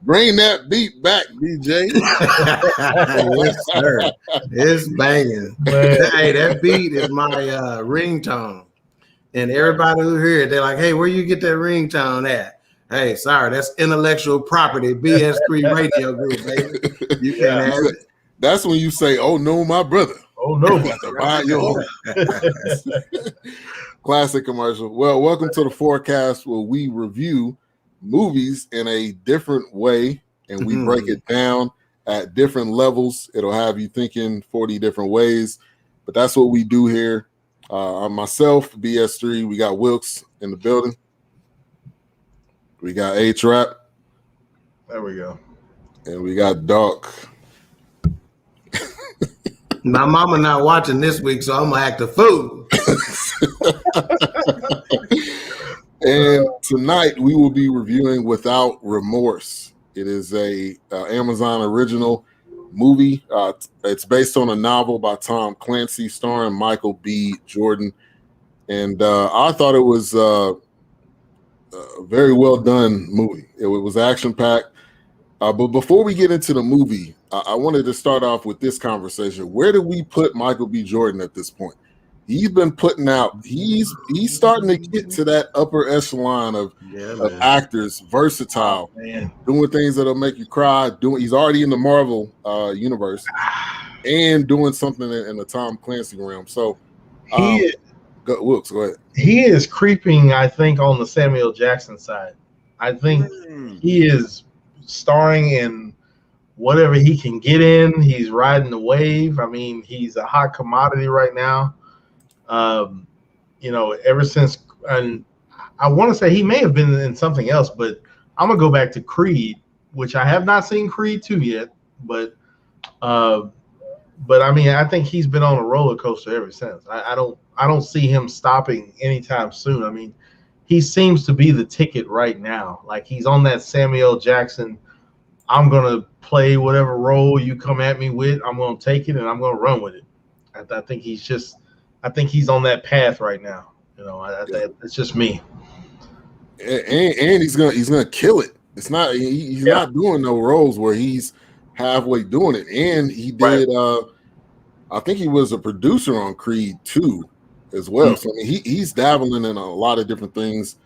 Bring that beat back, DJ. Yes, sir. It's banging. Hey, that beat is my ringtone. And everybody who hear it, they're like, hey, where you get that ringtone at? Hey, sorry, that's intellectual property, BS3 Radio Group, baby. You can't have it. That's when you say, oh, no, my brother. Oh, no. Classic commercial. Well, welcome to the Fourcast, where we review movies in a different way, and we break it down at different levels. It'll have you thinking 40 different ways, but that's what we do here. I'm myself, BS3. We got Wilkes in the building. We got A-Trap. There we go. And we got Doc. My mama not watching this week, so I'm gonna act a fool. And tonight we will be reviewing Without Remorse. It is a Amazon original movie. It's based on a novel by Tom Clancy, starring Michael B. Jordan. And I thought it was a very well done movie. It was action-packed. But before we get into the movie, I wanted to start off with this conversation. Where do we put Michael B. Jordan at this point? He's been putting out, he's starting to get to that upper echelon of actors, versatile, doing things that'll make you cry. He's already in the Marvel universe and doing something in the Tom Clancy realm. So, Wilkes, go ahead. He is creeping, I think, on the Samuel Jackson side. I think he is starring in whatever he can get in. He's riding the wave. I mean, he's a hot commodity right now. Ever since, and I want to say he may have been in something else, but I'm gonna go back to Creed, which I have not seen Creed 2 yet, but I mean, I think he's been on a roller coaster ever since. I don't see him stopping anytime soon. I mean, he seems to be the ticket right now. Like, he's on that Samuel Jackson, I'm gonna play whatever role you come at me with, I'm gonna take it and I'm gonna run with it. I think he's on that path right now. It's just me. And he's gonna kill it. It's not he's not doing no roles where he's halfway doing it. And he did. I think he was a producer on Creed 2 as well. So I mean, he's dabbling in a lot of different things.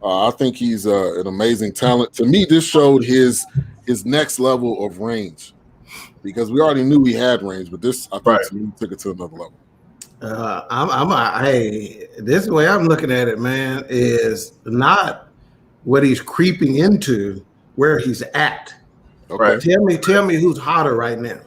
I think he's an amazing talent. To me, this showed his next level of range, because we already knew he had range, but this I think to me took it to another level. Hey, this way I'm looking at it, man, is not what he's creeping into, where he's at. Okay. Tell me who's hotter right now.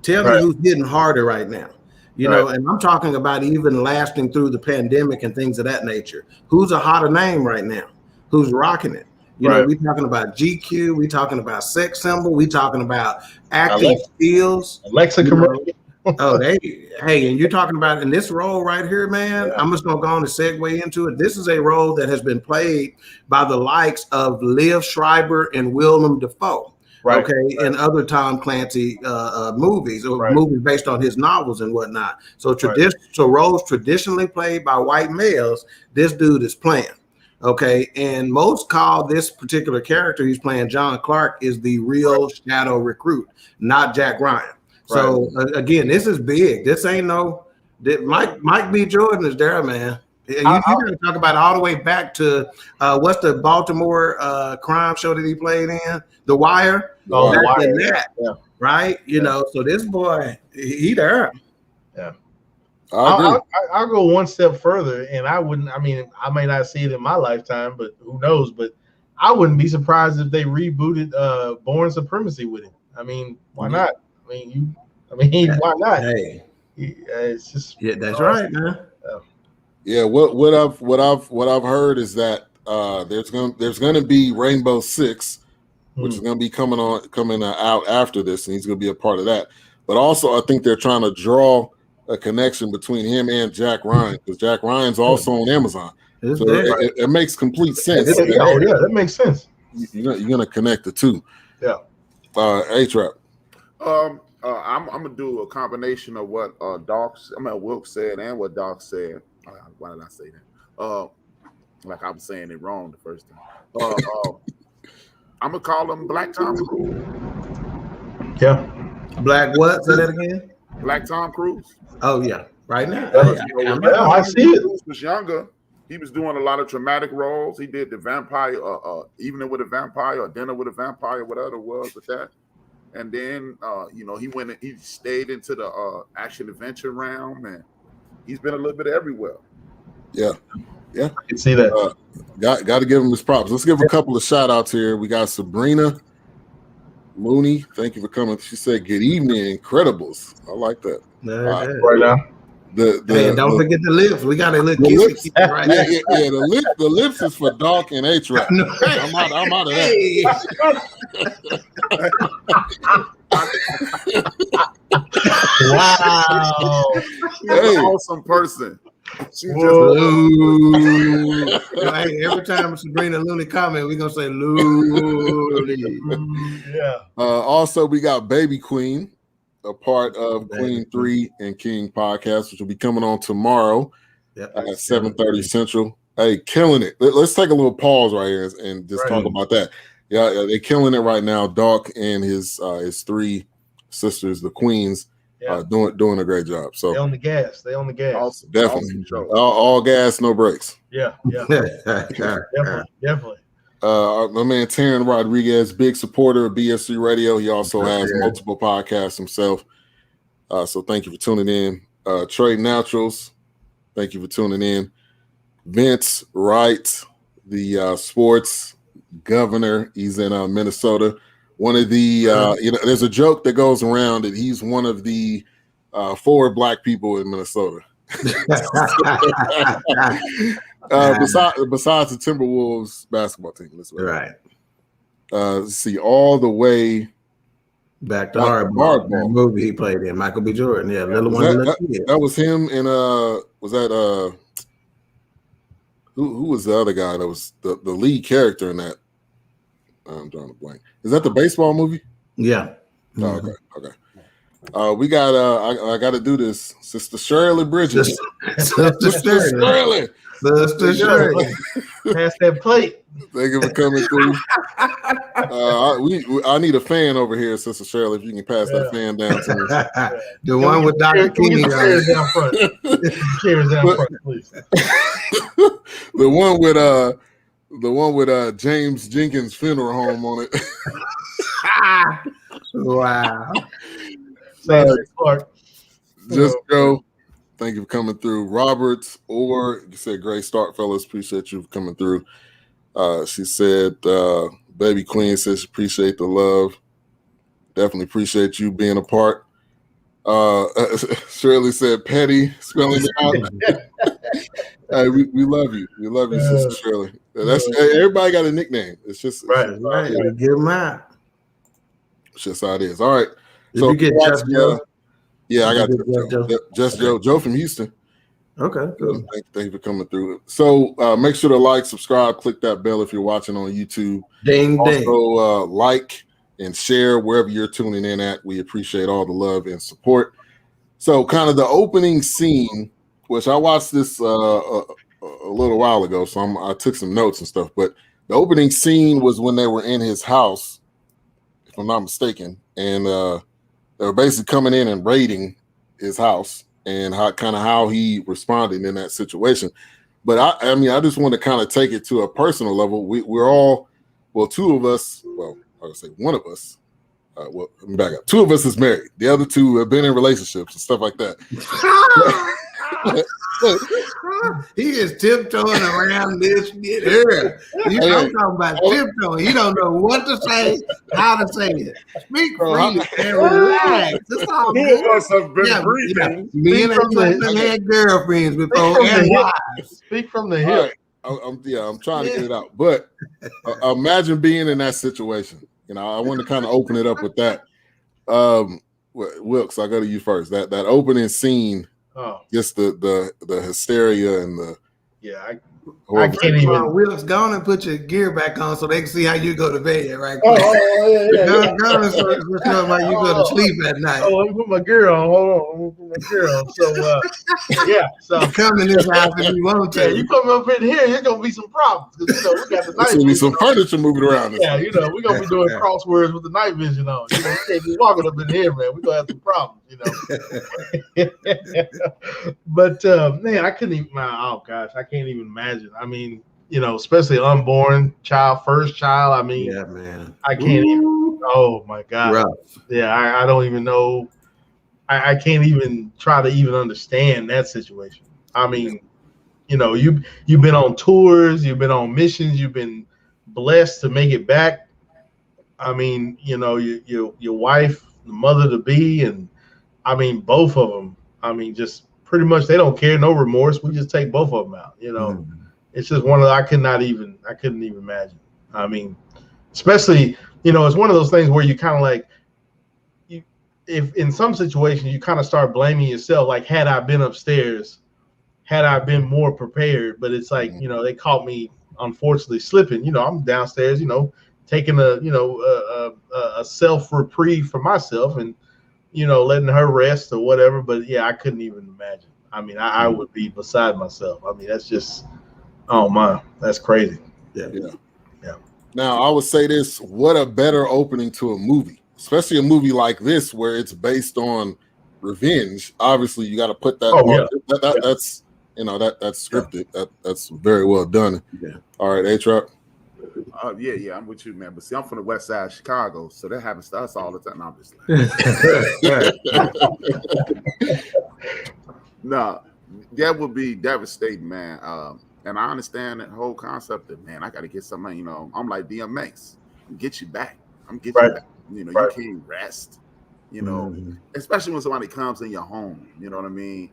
Tell me who's hitting harder right now. You know, and I'm talking about even lasting through the pandemic and things of that nature. Who's a hotter name right now? Who's rocking it? You know, we talking about GQ, we talking about Sex Symbol, we talking about acting skills. Alexa commercial. And you're talking about in this role right here, man. I'm just gonna go on and segue into it. This is a role that has been played by the likes of Liv Schreiber and Willem Dafoe. And other Tom Clancy movies or movies based on his novels and whatnot. So so roles traditionally played by white males, this dude is playing. Okay, and most call this particular character he's playing, John Clark, is the real shadow recruit, not Jack Ryan. So again, this is big. This ain't Mike B. Jordan is there, man. You got to talk about all the way back to what's the Baltimore crime show that he played in? The Wire. Oh, The Wire. That, right? You know, so this boy, he there. Yeah. I agree. I'll go one step further, and I may not see it in my lifetime, but who knows? But I wouldn't be surprised if they rebooted Born Supremacy with him. I mean, why not? Why not? Hey, it's just that's right, man. Yeah, what I've heard is that there's gonna be Rainbow Six, which is gonna be coming out after this, and he's gonna be a part of that. But also, I think they're trying to draw a connection between him and Jack Ryan, because Jack Ryan's also on Amazon. So it makes complete sense. That makes sense. You're gonna connect the two. Yeah. A-Trap. I'm gonna do a combination of what Wilk said and what Doc said. Why did I say that? Like I was saying it wrong the first time. I'm gonna call him Black Tom Cruise. Yeah. Black what? Say that again. Black Tom Cruise. Oh yeah, right now. I see it. When he was younger, he was doing a lot of traumatic roles. He did the vampire, Evening with a Vampire, or Dinner with a Vampire, whatever it was with that. And then, he stayed into the action adventure realm, and he's been a little bit everywhere. Yeah. I can see that. Got to give him his props. Let's give a couple of shout outs here. We got Sabrina Mooney. Thank you for coming. She said, "Good evening, Incredibles." I like that. Right now. Don't forget the lips. We got a little lips. Right Yeah, the lips is for Doc and A-Trap. No. I'm out of that. Wow. She's an awesome person. She every time Sabrina Looney comment, we're gonna say Looney. Yeah. Also, we got Baby Queen, a part of Queen 3 and King podcast, which will be coming on tomorrow at 7:30 Central. Hey, killing it. Let's take a little pause right here and just talk about that. Yeah, they're killing it right now. Doc and his 3 sisters, the Queens, doing a great job. So they on the gas. Awesome. Definitely. Awesome All gas, no brakes. Yeah. Definitely. My man Taryn Rodriguez, big supporter of BS3 Radio. He also has multiple podcasts himself. So thank you for tuning in. Trey Naturals, thank you for tuning in. Vince Wright, the sports governor. He's in Minnesota. One of the there's a joke that goes around that he's one of the 4 black people in Minnesota. Besides the Timberwolves basketball team. Right. Let's see, all the way back to Hardball, the movie he played in, Michael B. Jordan. Yeah, Little One. That was him. And was that who was the other guy that was the lead character in that? I'm drawing a blank. Is that the baseball movie? Yeah. Oh, okay. We got I got to do this. Sister Shirley Bridges. Sister Shirley. Pass that plate. Thank you for coming through. I need a fan over here, Sister Shirley. If you can pass that fan down to me. The one with Dr. King. Chairs down front. Chairs down front, please. The one with James Jenkins Funeral Home on it. Wow. Just go. Thank you for coming through. Roberts, or you said great start, fellas. Appreciate you for coming through. She said, Baby Queen says she appreciate the love. Definitely appreciate you being a part. Shirley said petty, spelling it out. Hey, we love you. We love you, Sister Shirley. Everybody got a nickname. It's just right. Give them out. It's just how it is. All right. Did you get Just Joe? Yeah, I got Just Joe. Joe from Houston. Okay, good. Thank you for coming through. So make sure to like, subscribe, click that bell if you're watching on YouTube. Ding, also, ding. Like and share wherever you're tuning in at. We appreciate all the love and support. So kind of the opening scene, which I watched this a little while ago, so I took some notes and stuff. But the opening scene was when they were in his house, if I'm not mistaken, and they were basically coming in and raiding his house and how he responded in that situation. But I mean, I just want to kind of take it to a personal level. We're all, well, two of us, well, I would say one of us. Well, let me back up. Two of us is married. The other two have been in relationships and stuff like that. He is tiptoeing around this here. I'm talking about tiptoeing. He don't know what to say, how to say it. Speak freely and relax. That's all. Two of us have been breathing. Me and husband had girlfriends before and wives. Speak from the hip. Right. I'm trying to get it out. But imagine being in that situation. You know, I want to kind of open it up with that. Wilkes, I'll go to you first. That opening scene. Oh, just the hysteria and the I can't even. Wilkes, go on and put your gear back on so they can see how you go to bed, right? Yeah. Go on and show how you go to sleep at night. Oh, let me put my gear on. Hold on, I'm gonna put my gear on. So, so you come in this house if you want to. Yeah, you come up in here, there's gonna be some problems because we got the night. There's gonna be some furniture moving around. Yeah, we're gonna be doing crosswords with the night vision on. You can't be walking up in here, man. We're gonna have some problems, But man, I couldn't even. Oh gosh, I can't even imagine. I mean, especially unborn child, first child. I mean, yeah, man, I can't even. Oh my God, rough. Yeah, I don't even know. I can't even try to even understand that situation. I mean, you've been on tours, you've been on missions, you've been blessed to make it back. I mean, your wife, the mother to be, and I mean both of them. I mean, just pretty much they don't care, no remorse. We just take both of them out. It's just one of the, I couldn't even imagine. I mean, especially, it's one of those things where you kind of like, if in some situations you kind of start blaming yourself, like had I been upstairs, had I been more prepared, but it's like, they caught me unfortunately slipping. I'm downstairs, taking a self reprieve for myself and, letting her rest or whatever. But yeah, I couldn't even imagine. I mean, I would be beside myself. I mean, that's just, oh my, that's crazy. Yeah. Now I would say this: what a better opening to a movie, especially a movie like this where it's based on revenge. Obviously, you got to put that. That's that's scripted. That's very well done. Yeah. All right, A-Trap. Yeah, I'm with you, man. But see, I'm from the west side of Chicago, so that happens to us all the time, obviously. No, that would be devastating, man. And I understand that whole concept of, man, I got to get something, I'm like DMX. Get you back. I'm getting you back. You can't rest, especially when somebody comes in your home, you know what I mean?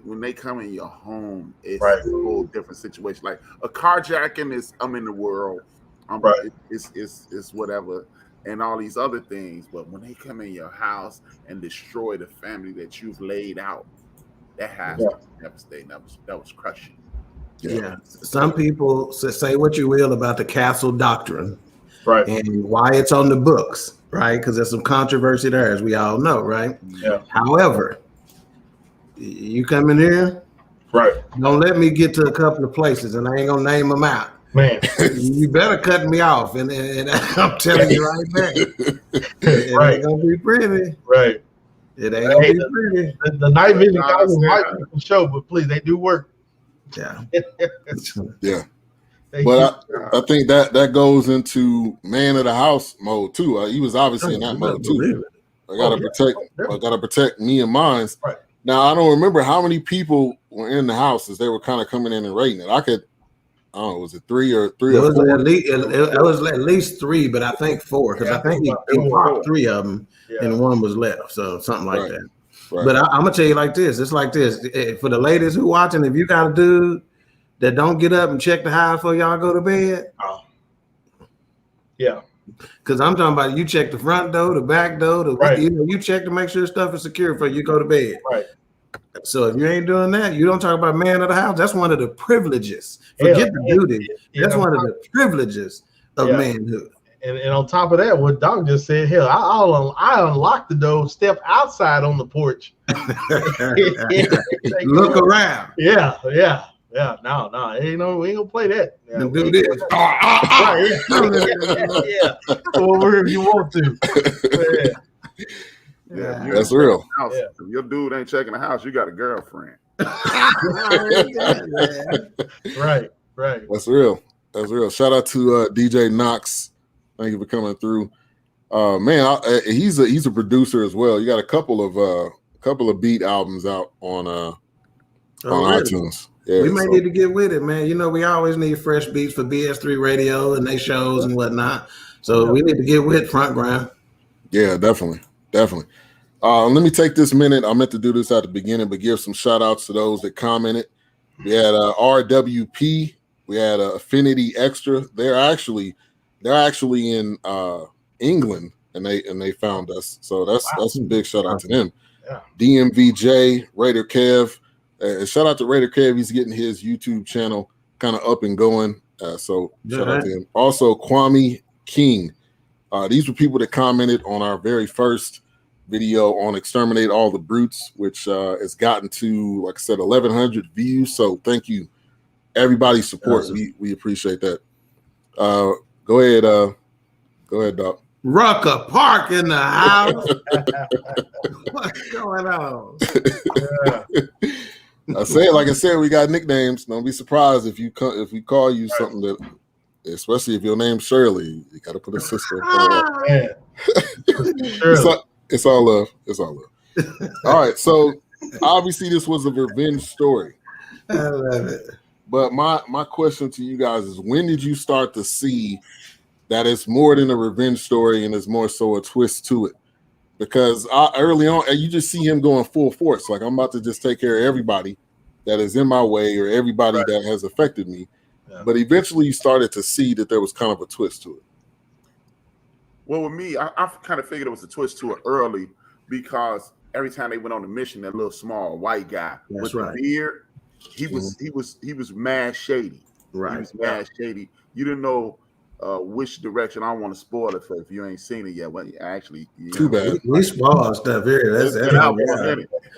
When they come in your home, it's a whole different situation. Like a carjacking is, I'm in the world, it's whatever, and all these other things. But when they come in your house and destroy the family that you've laid out, that has to be devastating. That was crushing. Yeah. Some people say what you will about the castle doctrine, and why it's on the books, right? Because there's some controversy there, as we all know, right? Yeah. However, you come in here, don't let me get to a couple of places, and I ain't gonna name them out. Man, you better cut me off, and I'm telling you right now, it ain't gonna be pretty. Right. It ain't gonna be pretty. The night vision goggles might be show, but please, they do work. Yeah. Yeah. But I think that goes into man of the house mode too. He was obviously in that mode too. I gotta protect me and mine. Right. Now I don't remember how many people were in the house as they were kind of coming in and raiding it. I don't know, was it three or four? It was at least three, but I think four, because I think he popped three of them and one was left. So something like that. Right. But I'm gonna tell you like this. It's like this. For the ladies who watching, if you got a dude that don't get up and check the house before y'all go to bed. Oh. Yeah. Because I'm talking about you check the front door, the back door, you check to make sure stuff is secure before you go to bed. Right. So if you ain't doing that, you don't talk about man of the house. That's one of the privileges. Forget the duty. That's one of the privileges of manhood. And on top of that, what Doc just said, hell, I unlock the door, step outside on the porch. Look around. Yeah. No, we ain't gonna play that. Yeah, do this. Over if you want to. Yeah, that's real. If your dude ain't checking the house, you got a girlfriend. Right. That's real. Shout out to DJ Knox. Thank you for coming through. Man, he's a producer as well. You got a couple of beat albums out on iTunes. Yeah, we may need to get with it, man. You know, we always need fresh beats for BS3 Radio and they shows and whatnot. So we need to get with Front Ground. Yeah, definitely. Let me take this minute. I meant to do this at the beginning, but give some shout outs to those that commented. We had RWP. We had Affinity Extra. They're actually in England, and they found us. So that's a big shout out to them. Yeah. DMVJ, Raider Kev. Shout out to Raider Kev. He's getting his YouTube channel kind of up and going. So shout out to him. Also, Kwame King. These were people that commented on our very first video on Exterminate All the Brutes, which has gotten to, like I said, 1,100 views. So thank you, everybody's support. Awesome. We appreciate that. Go ahead, Doc. Rucker Park in the house. What's going on? Like I said, we got nicknames. Don't be surprised if we call you something that, especially if your name's Shirley, you got to put a sister. It's all love. All right, so obviously this was a revenge story. I love it. But my question to you guys is, when did you start to see that it's more than a revenge story and it's more so a twist to it? Because early on, you just see him going full force. Like, I'm about to just take care of everybody that is in my way or everybody that has affected me. Yeah. But eventually you started to see that there was kind of a twist to it. Well, with me, I kind of figured it was a twist to it early because every time they went on the mission, that little small white guy with the beard, he was mad shady. Right. He was mad shady. You didn't know which direction. I don't want to spoil it for if you ain't seen it yet. Well, actually, too bad. We spoil stuff here.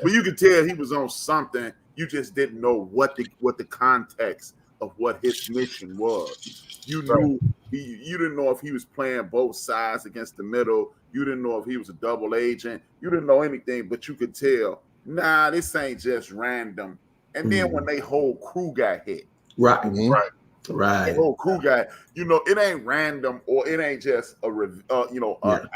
But you could tell he was on something. You just didn't know what the context of what his mission was. You knew you didn't know if he was playing both sides against the middle. You didn't know if he was a double agent. You didn't know anything, but you could tell, nah, this ain't just random. And then when they whole crew got hit, right, the whole crew got, it ain't random or it ain't just an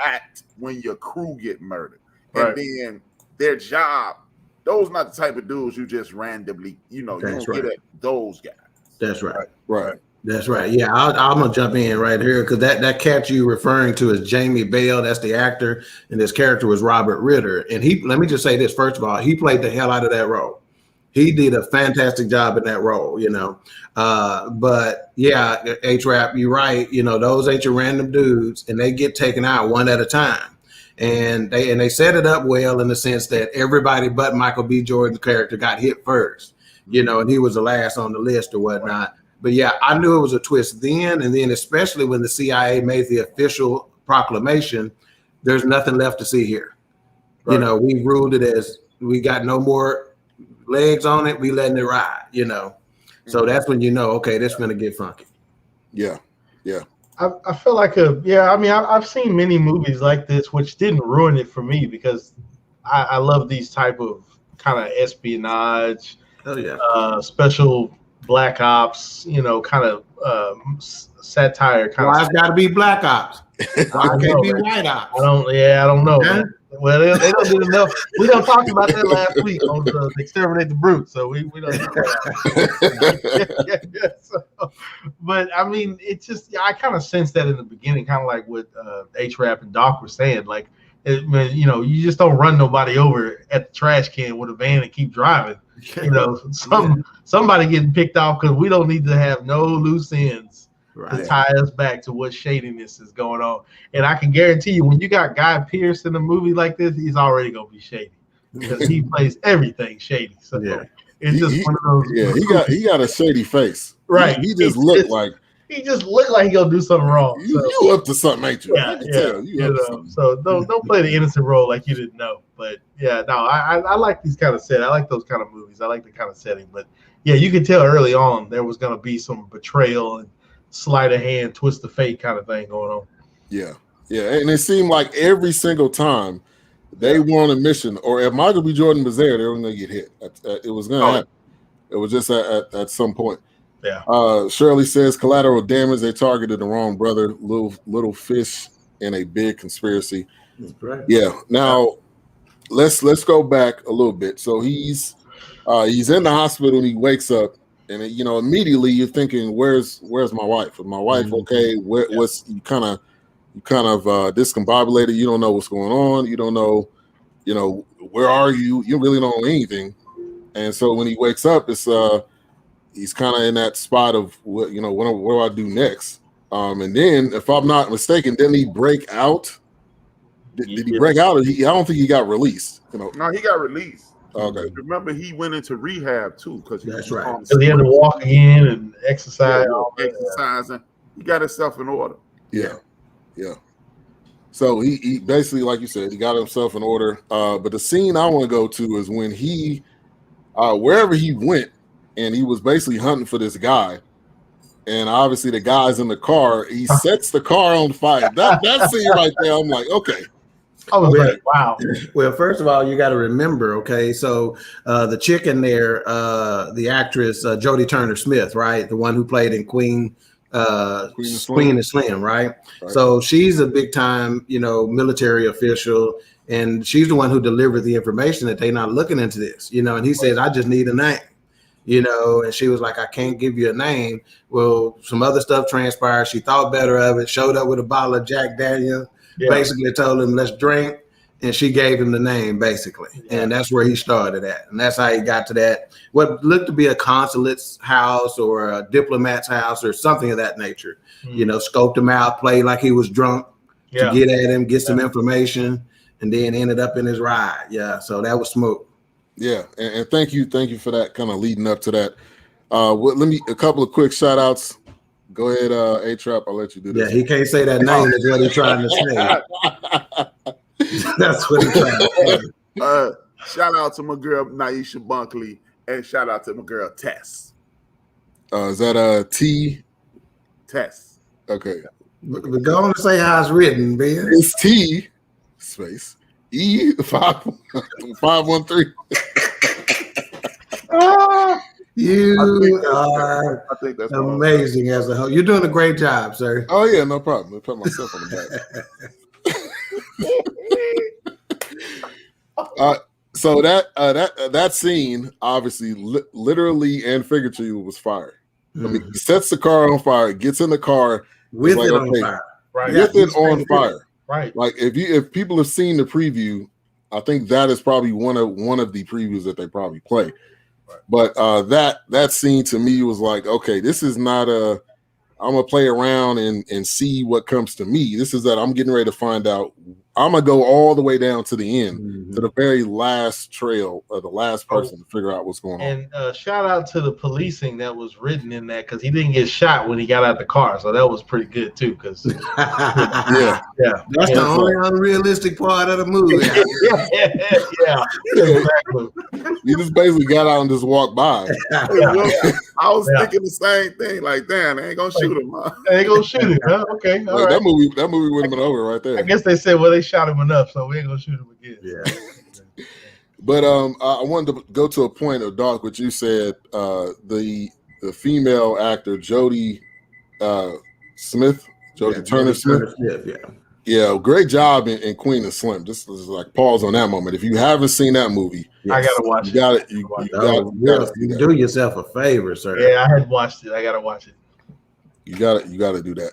act when your crew get murdered. And then their job, those not the type of dudes you just randomly, you don't get at those guys. That's right. Right. That's right. Yeah, I'm gonna jump in right here because that cat you referring to is Jamie Bale. That's the actor, and this character was Robert Ritter. And let me just say this first of all, he played the hell out of that role. He did a fantastic job in that role, But yeah, H-Rap, you're right. Those ain't your random dudes, and they get taken out one at a time. And they set it up well in the sense that everybody but Michael B. Jordan's character got hit first, and he was the last on the list or whatnot. But yeah, I knew it was a twist then, and then especially when the CIA made the official proclamation, there's nothing left to see here. Right. We ruled it as we got no more legs on it, we letting it ride, So that's when okay, this is gonna get funky. Yeah. I feel like I've seen many movies like this, which didn't ruin it for me because I love these type of kind of espionage, special black ops, kind of satire. Why it's got to be black ops? Why it can't be white ops? I don't know. Yeah. Well, they don't do enough. We done talked about that last week on the Exterminate the Brute, so we don't know that. But I mean, it's just I kind of sensed that in the beginning, kind of like what H-Rap and Doc were saying. Like, you just don't run nobody over at the trash can with a van and keep driving. Somebody getting picked off because we don't need to have no loose ends to tie us back to what shadiness is going on. And I can guarantee you, when you got Guy Pearce in a movie like this, he's already gonna be shady because he plays everything shady. So it's just one of those. Yeah, he got a shady face. Right. He just looked like he gonna do something wrong. You up to something, ain't you? So don't play the innocent role like you didn't know. But I like these kind of settings. I like those kind of movies. I like the kind of setting. But yeah, you could tell early on there was gonna be some betrayal and sleight of hand, twist of fate kind of thing going on. Yeah. And it seemed like every single time They were on a mission, or if Michael B. Jordan was there, they were going to get hit. It was going to happen. It was just at some point. Yeah. Shirley says collateral damage. They targeted the wrong brother. Little fish in a big conspiracy. That's right. Yeah. Now let's go back a little bit. So he's in the hospital and he wakes up, and immediately you're thinking, where's my wife? Is my wife okay? What's you kind of discombobulated. You don't know what's going on. You don't know, where are you? You really don't know anything. And so when he wakes up, it's he's kind of in that spot of what do I do next? And then, if I'm not mistaken, didn't he break out? Did he break out? Or I don't think he got released. No, he got released. Okay. Remember, he went into rehab too because that's right. Because he had to walk again and exercise. Exercising. He got himself in order. Yeah. So he basically, like you said, he got himself in order. But the scene I want to go to is when he, wherever he went, and he was basically hunting for this guy. And obviously the guy's in the car. He sets the car on fire. That scene right there, I'm like, okay. I was like, wow. Well, first of all, you got to remember, okay, so the chick in there, the actress Jodie Turner-Smith, right, the one who played in Queen and Slim, right? So she's a big time, military official, and she's the one who delivered the information that they're not looking into this, and he says, I just need a name, and she was like, I can't give you a name. Well, some other stuff transpired. She thought better of it, showed up with a bottle of Jack Daniels, basically told him, let's drink. And she gave him the name, basically. And that's where he started at. And that's how he got to that, what looked to be a consulate's house or a diplomat's house or something of that nature. Scoped him out, played like he was drunk to get at him, get some information, and then ended up in his ride. Yeah, so that was smooth. Yeah, and thank you for that kind of leading up to that. Let me a couple of quick shout outs. Go ahead, A-Trap. I'll let you do this. Yeah, he can't say that name is what he's trying to say. That's what he's trying to say. Shout out to my girl Naisha Bunkley and shout out to my girl Tess. Is that T? Tess. Okay. But go on to say how it's written, Ben. It's T space E 513. You are I think that's amazing as a whole. You're doing a great job, sir. Oh yeah, no problem. I'll put myself on the back. So that scene, obviously, literally and figuratively, was fire. I mean, he sets the car on fire, gets in the car with it on fire, right? With it on fire, right? Like if people have seen the preview, I think that is probably one of the previews that they probably play. Right. But that scene to me was like, okay, this is not I'm gonna play around and see what comes to me. This is that I'm getting ready to find out. I'm gonna go all the way down to the end, to the very last trail of the last person to figure out what's going on. And shout out to the policing that was written in that, because he didn't get shot when he got out the car, so that was pretty good too. Because that's the only unrealistic part of the movie. Exactly. You just basically got out and just walked by. I was thinking the same thing. Like, damn, they ain't gonna shoot him. Huh? They ain't gonna shoot him. Huh? Okay, all right. That movie would have been over right there. I guess they said, well, they shot him enough, so we ain't gonna shoot him again. Yeah. But I wanted to go to a point of Doc, what you said. The female actor Jodie Turner-Smith. Yeah, great job in Queen and Slim. Just like pause on that moment. If you haven't seen that movie, I gotta watch it. You do yourself a favor, sir. Yeah, I had watched it. I gotta watch it. You gotta do that.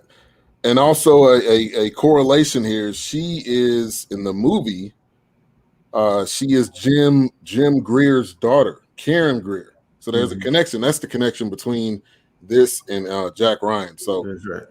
And also a correlation here. She is in the movie. She is Jim Greer's daughter, Karen Greer. So there's a connection. That's the connection between this and Jack Ryan. So that's right.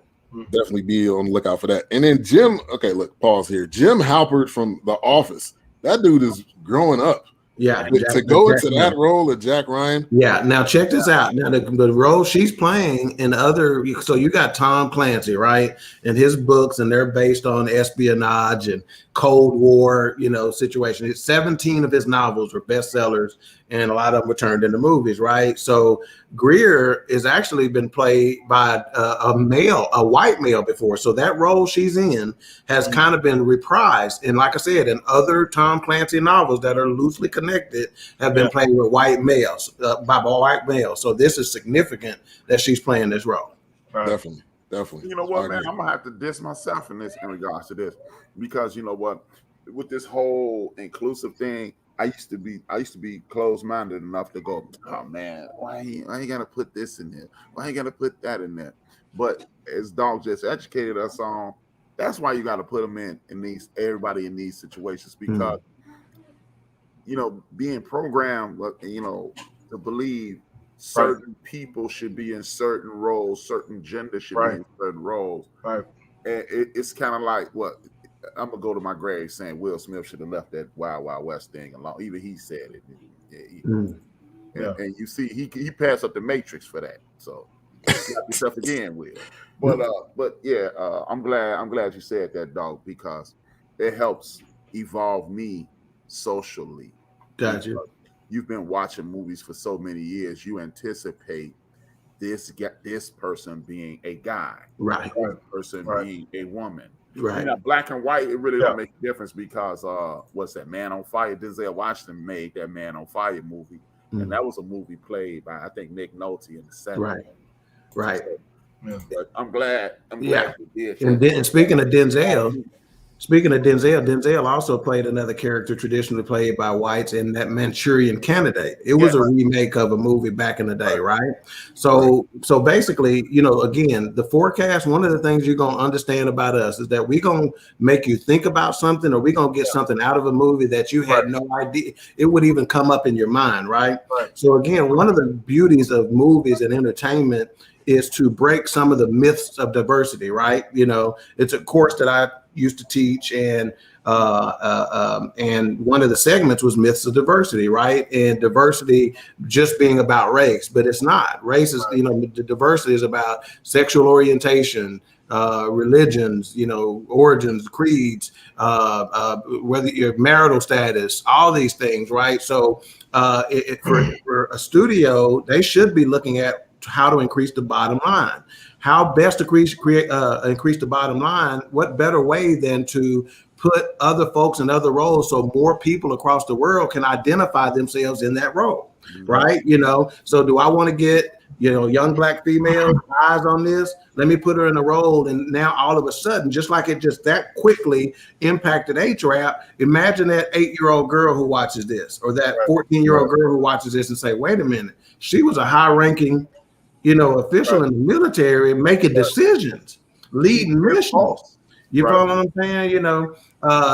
Definitely be on the lookout for that. And then Jim. Okay, look, pause here. Jim Halpert from The Office. That dude is growing up. Yeah. To go into that role of Jack Ryan. Yeah. Now check this out. Now the role she's playing in other, so you got Tom Clancy, right? And his books, and they're based on espionage and Cold War, situation. 17 of his novels were bestsellers, and a lot of them were turned into movies, right? So Greer has actually been played by a white male before. So that role she's in has kind of been reprised. And like I said, in other Tom Clancy novels that are loosely connected have been played with white males, by white males. So this is significant that she's playing this role. Right. Definitely. You know what, man? I'm gonna have to diss myself in regards to this, because you know what, with this whole inclusive thing, I used to be closed-minded enough to go, oh man, why you gotta put this in there? Why you gotta put that in there? But as Dog just educated us on, that's why you got to put them in everybody in these situations, because being programmed, to believe certain people should be in certain roles, certain gender should be in certain roles. Right. And it's kind of like what I'm gonna go to my grave saying Will Smith should have left that Wild Wild West thing alone. Even he said it. And you see, he passed up the Matrix for that. So got yourself again, Will. But yeah, I'm glad you said that, Dog, because it helps evolve me socially. Gotcha. You've been watching movies for so many years. You anticipate this person being a guy, right? This person being a woman, right? Black and white, it really don't make a difference, because what's that, Man on Fire? Denzel Washington made that Man on Fire movie, and that was a movie played by, I think, Nick Nolte in the 70s. Right. So, but I'm glad you did. And speaking of Denzel. Denzel also played another character traditionally played by whites in that Manchurian Candidate. It was a remake of a movie back in the day, right? So basically, again, the Fourcast, one of the things you're going to understand about us is that we're going to make you think about something, or we're going to get something out of a movie that you had no idea it would even come up in your mind, right? So again, one of the beauties of movies and entertainment is to break some of the myths of diversity, right? It's a course that I used to teach, and one of the segments was myths of diversity, right? And diversity just being about race, but it's not. Race is, the diversity is about sexual orientation, religions, origins, creeds, whether your marital status, all these things, right? So for a studio, they should be looking at how to increase the bottom line. How best to increase the bottom line? What better way than to put other folks in other roles so more people across the world can identify themselves in that role, right? So do I want to get young Black female eyes on this? Let me put her in a role, and now all of a sudden, just like it just that quickly impacted HRAP, imagine that 8-year-old girl who watches this, or that 14-year-old girl who watches this and say, wait a minute, she was a high-ranking official in the military, making decisions, leading missions. You follow what I'm saying?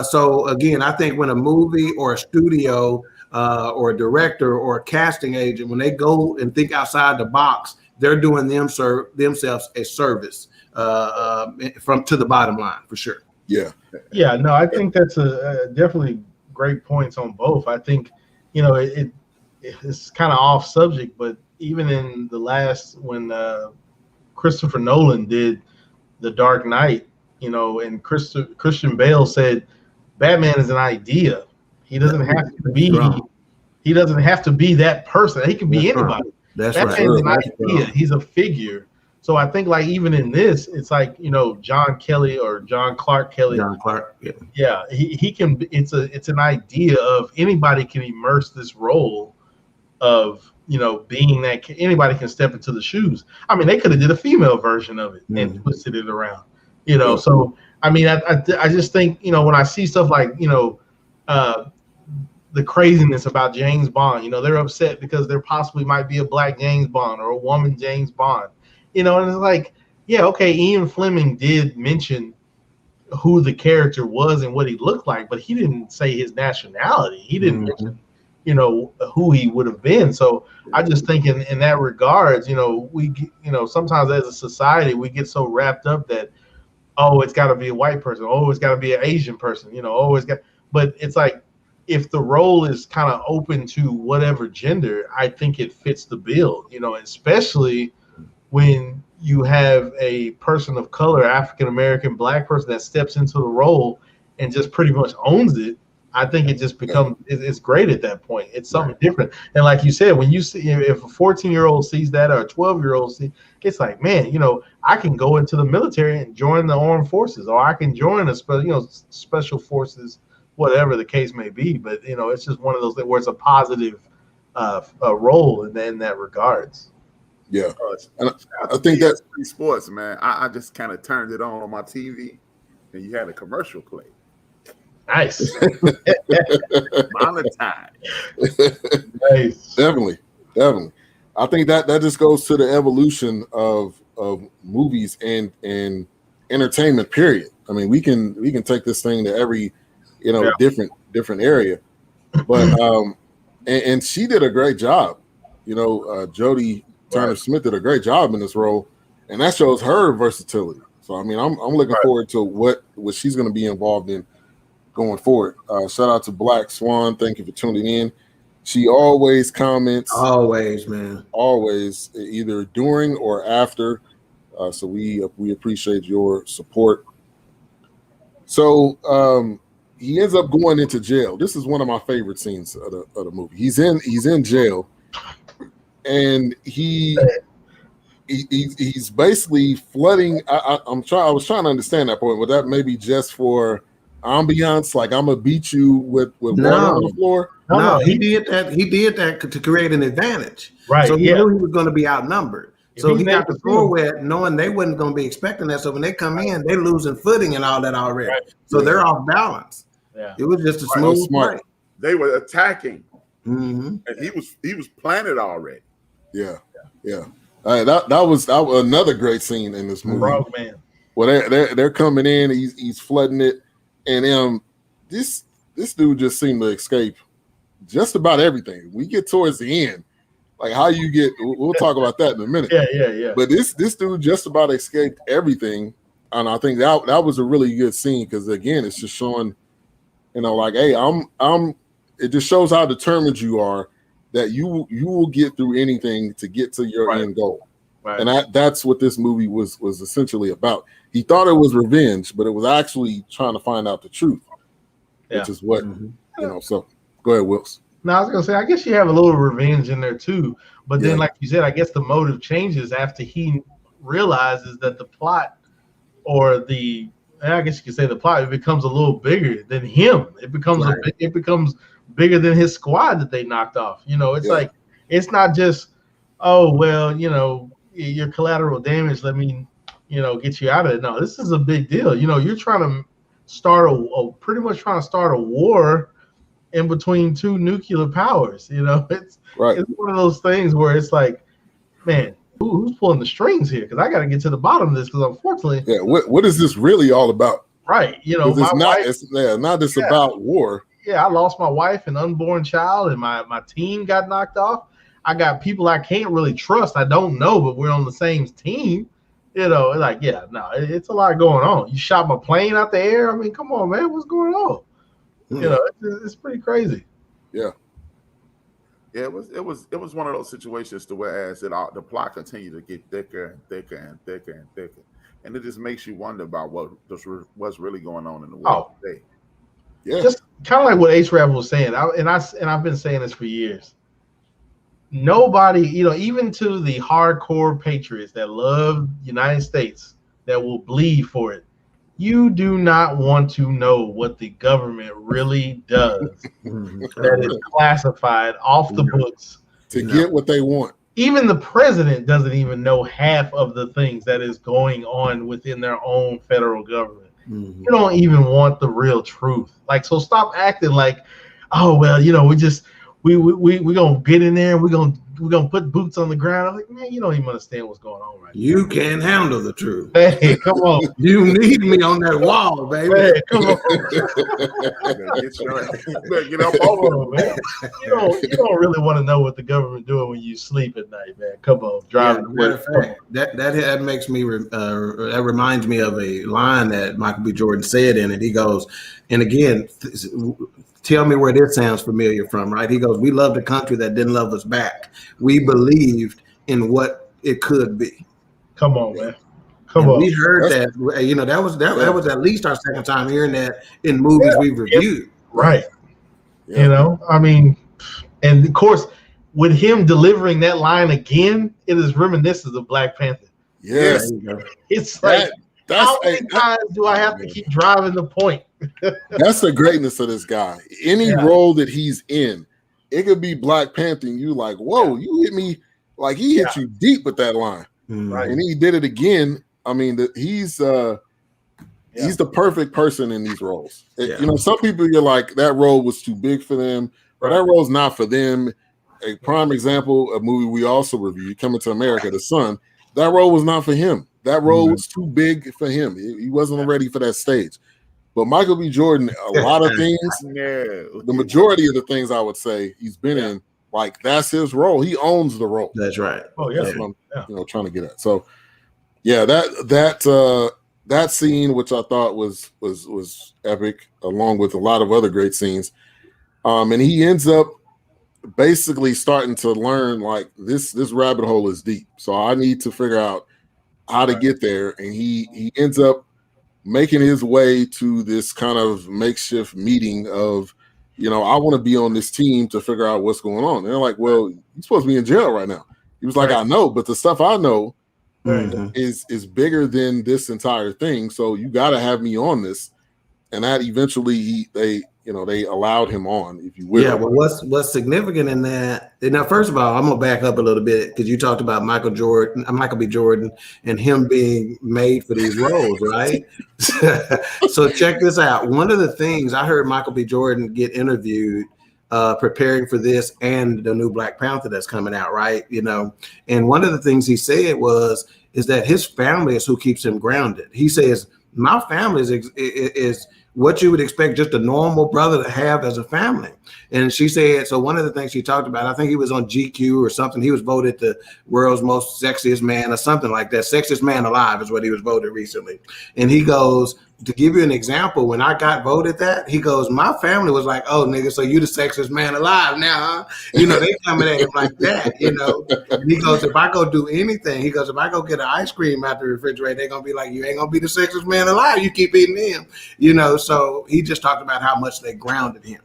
So again, I think when a movie or a studio or a director or a casting agent, when they go and think outside the box, they're doing themselves a service to the bottom line, for sure. Yeah, no, I think that's definitely great points on both. I think, it's kind of off subject, but even in the last, when Christopher Nolan did The Dark Knight, and Christian Bale said Batman is an idea. He doesn't have to be. He doesn't have to be that person. He can be anybody. Batman's an idea. He's a figure. So I think, like, even in this, it's like, John Kelly or John Clark Kelly. John Clark. Yeah. He can. It's an idea of anybody can immerse this role of, being that anybody can step into the shoes. I mean, they could have did a female version of it and twisted it around, So, I mean, I just think, when I see stuff like, the craziness about James Bond, they're upset because there possibly might be a Black James Bond or a woman James Bond, and it's like, yeah, okay, Ian Fleming did mention who the character was and what he looked like, but he didn't say his nationality. He didn't mention who he would have been. So I just think in that regards, we, sometimes as a society, we get so wrapped up that, oh, it's got to be a white person. Oh, it's got to be an Asian person, but it's like, if the role is kind of open to whatever gender, I think it fits the bill, especially when you have a person of color, African American, Black person that steps into the role and just pretty much owns it. I think it just becomes it's great at that point. It's something different. And like you said, when you see if a 14-year-old sees that or a 12-year-old sees, it's like, man, I can go into the military and join the armed forces, or I can join a special forces, whatever the case may be. But it's just one of those things where it's a positive role in that regards. Yeah, and I think that's sports, man. I just kind of turned it on my TV, and you had a commercial play. Nice. Monetize. Nice. Definitely. I think that just goes to the evolution of movies and entertainment. Period. I mean, we can take this thing to every different area, but and she did a great job. Jodie Turner-Smith did a great job in this role, and that shows her versatility. So I mean, I'm looking forward to what she's going to be involved in going forward. Shout out to Black Swan. Thank you for tuning in. She always comments. Always, man. Always, either during or after. So we appreciate your support. So he ends up going into jail. This is one of my favorite scenes of the movie. He's in jail, and he's basically flooding. I was trying to understand that point. Would that maybe just for ambiance, like I'm gonna beat you with water on the floor? No, he did that. He did that to create an advantage. Right. So he knew he was going to be outnumbered. So he got the floor wet, knowing they wasn't going to be expecting that. So when they come in, they're losing footing and all that already. Right. So they're off balance. Yeah. It was just a smooth play. They were attacking, and he was planted already. Yeah. That was another great scene in this movie. Bro, man. Well, they're coming in. He's flooding it, and this dude just seemed to escape just about everything. We get towards the end, like how you get. We'll talk about that in a minute. Yeah. But this dude just about escaped everything, and I think that was a really good scene because again, it's just showing, like, hey, I'm. It just shows how determined you are that you will get through anything to get to your end goal. Right. And that's what this movie was essentially about. He thought it was revenge, but it was actually trying to find out the truth, which is what So go ahead, Wilkes. No, I was gonna say, I guess you have a little revenge in there too. But then, like you said, I guess the motive changes after he realizes that the plot, or I guess you could say the plot, it becomes a little bigger than him. It becomes it becomes bigger than his squad that they knocked off. It's like, it's not just, oh well, your collateral damage, let me get you out of it. No, this is a big deal. You're trying to start pretty much trying to start a war in between two nuclear powers. It's one of those things where it's like, man, who's pulling the strings here? Because I got to get to the bottom of this. Because unfortunately, what is this really all about? Right, it's not just about war. Yeah, I lost my wife and unborn child, and my team got knocked off. I got people I can't really trust. I don't know, but we're on the same team. It's a lot going on. You shot my plane out the air. I mean, come on, man, what's going on? It's pretty crazy. Yeah, it was one of those situations to where the plot continued to get thicker and thicker and thicker and thicker, and it just makes you wonder about what's really going on in the world today. Yeah, just kind of like what H-Rap was saying, I've been saying this for years. Nobody, even to the hardcore patriots that love the United States, that will bleed for it, you do not want to know what the government really does that is classified off the books to get what they want. Even the president doesn't even know half of the things that is going on within their own federal government. You don't even want the real truth. Like, so stop acting like, oh well, we're gonna get in there and we're gonna put boots on the ground. I'm like, man, you don't even understand what's going on right now. You can't handle the truth. Hey, come on. You need me on that wall, baby. Hey, come on. Get up over, man. You don't really want to know what the government doing when you sleep at night, man. Come on, driving. Yeah, matter of fact, that makes me that reminds me of a line that Michael B. Jordan said in it. He goes, and again, tell me where this sounds familiar from, right? He goes, we loved a country that didn't love us back. We believed in what it could be. Come on, man. Come on. We heard that, that was at least our second time hearing that in movies we've reviewed. Right. Yeah. I mean, and of course, with him delivering that line again, it is reminiscent of Black Panther. Yes. It's like, how many times do I have to keep driving the point? That's the greatness of this guy. Any role that he's in, it could be Black Panther, and you like, whoa, you hit me like he hit you deep with that line. Right. And he did it again. I mean, he's the perfect person in these roles. Some people, you're like, that role was too big for them, or that role's not for them. A prime example, a movie we also reviewed, Coming to America, The Son, that role was not for him. That role was too big for him. He wasn't ready for that stage. But Michael B. Jordan, a lot of things, the majority of the things I would say he's been in, like that's his role. He owns the role. That's right. Oh yeah. That's what I'm trying to get at. So yeah, that scene, which I thought was epic, along with a lot of other great scenes. And he ends up basically starting to learn like this rabbit hole is deep. So I need to figure out how to get there. And he ends up making his way to this kind of makeshift meeting of, I want to be on this team to figure out what's going on. And they're like, well, you're supposed to be in jail right now. He was like, I know, but the stuff I know is bigger than this entire thing. So you got to have me on this. And that eventually they allowed him on, if you will. Yeah, but what's significant in that? Now, first of all, I'm gonna back up a little bit because you talked about Michael B. Jordan, and him being made for these roles, right? So check this out. One of the things I heard Michael B. Jordan get interviewed preparing for this and the new Black Panther that's coming out, right? And one of the things he said is that his family is who keeps him grounded. He says, my family is what you would expect just a normal brother to have as a family. And she said, so one of the things she talked about, I think he was on GQ or something. He was voted the world's most sexiest man or something like that. Sexiest man alive is what he was voted recently. And he goes, to give you an example, when I got voted that, he goes, my family was like, oh, nigga, so you the sexiest man alive now, huh? They coming at him like that, And he goes, if I go do anything, if I go get an ice cream out the refrigerator, they're going to be like, you ain't going to be the sexiest man alive. You keep eating him, So he just talked about how much they grounded him,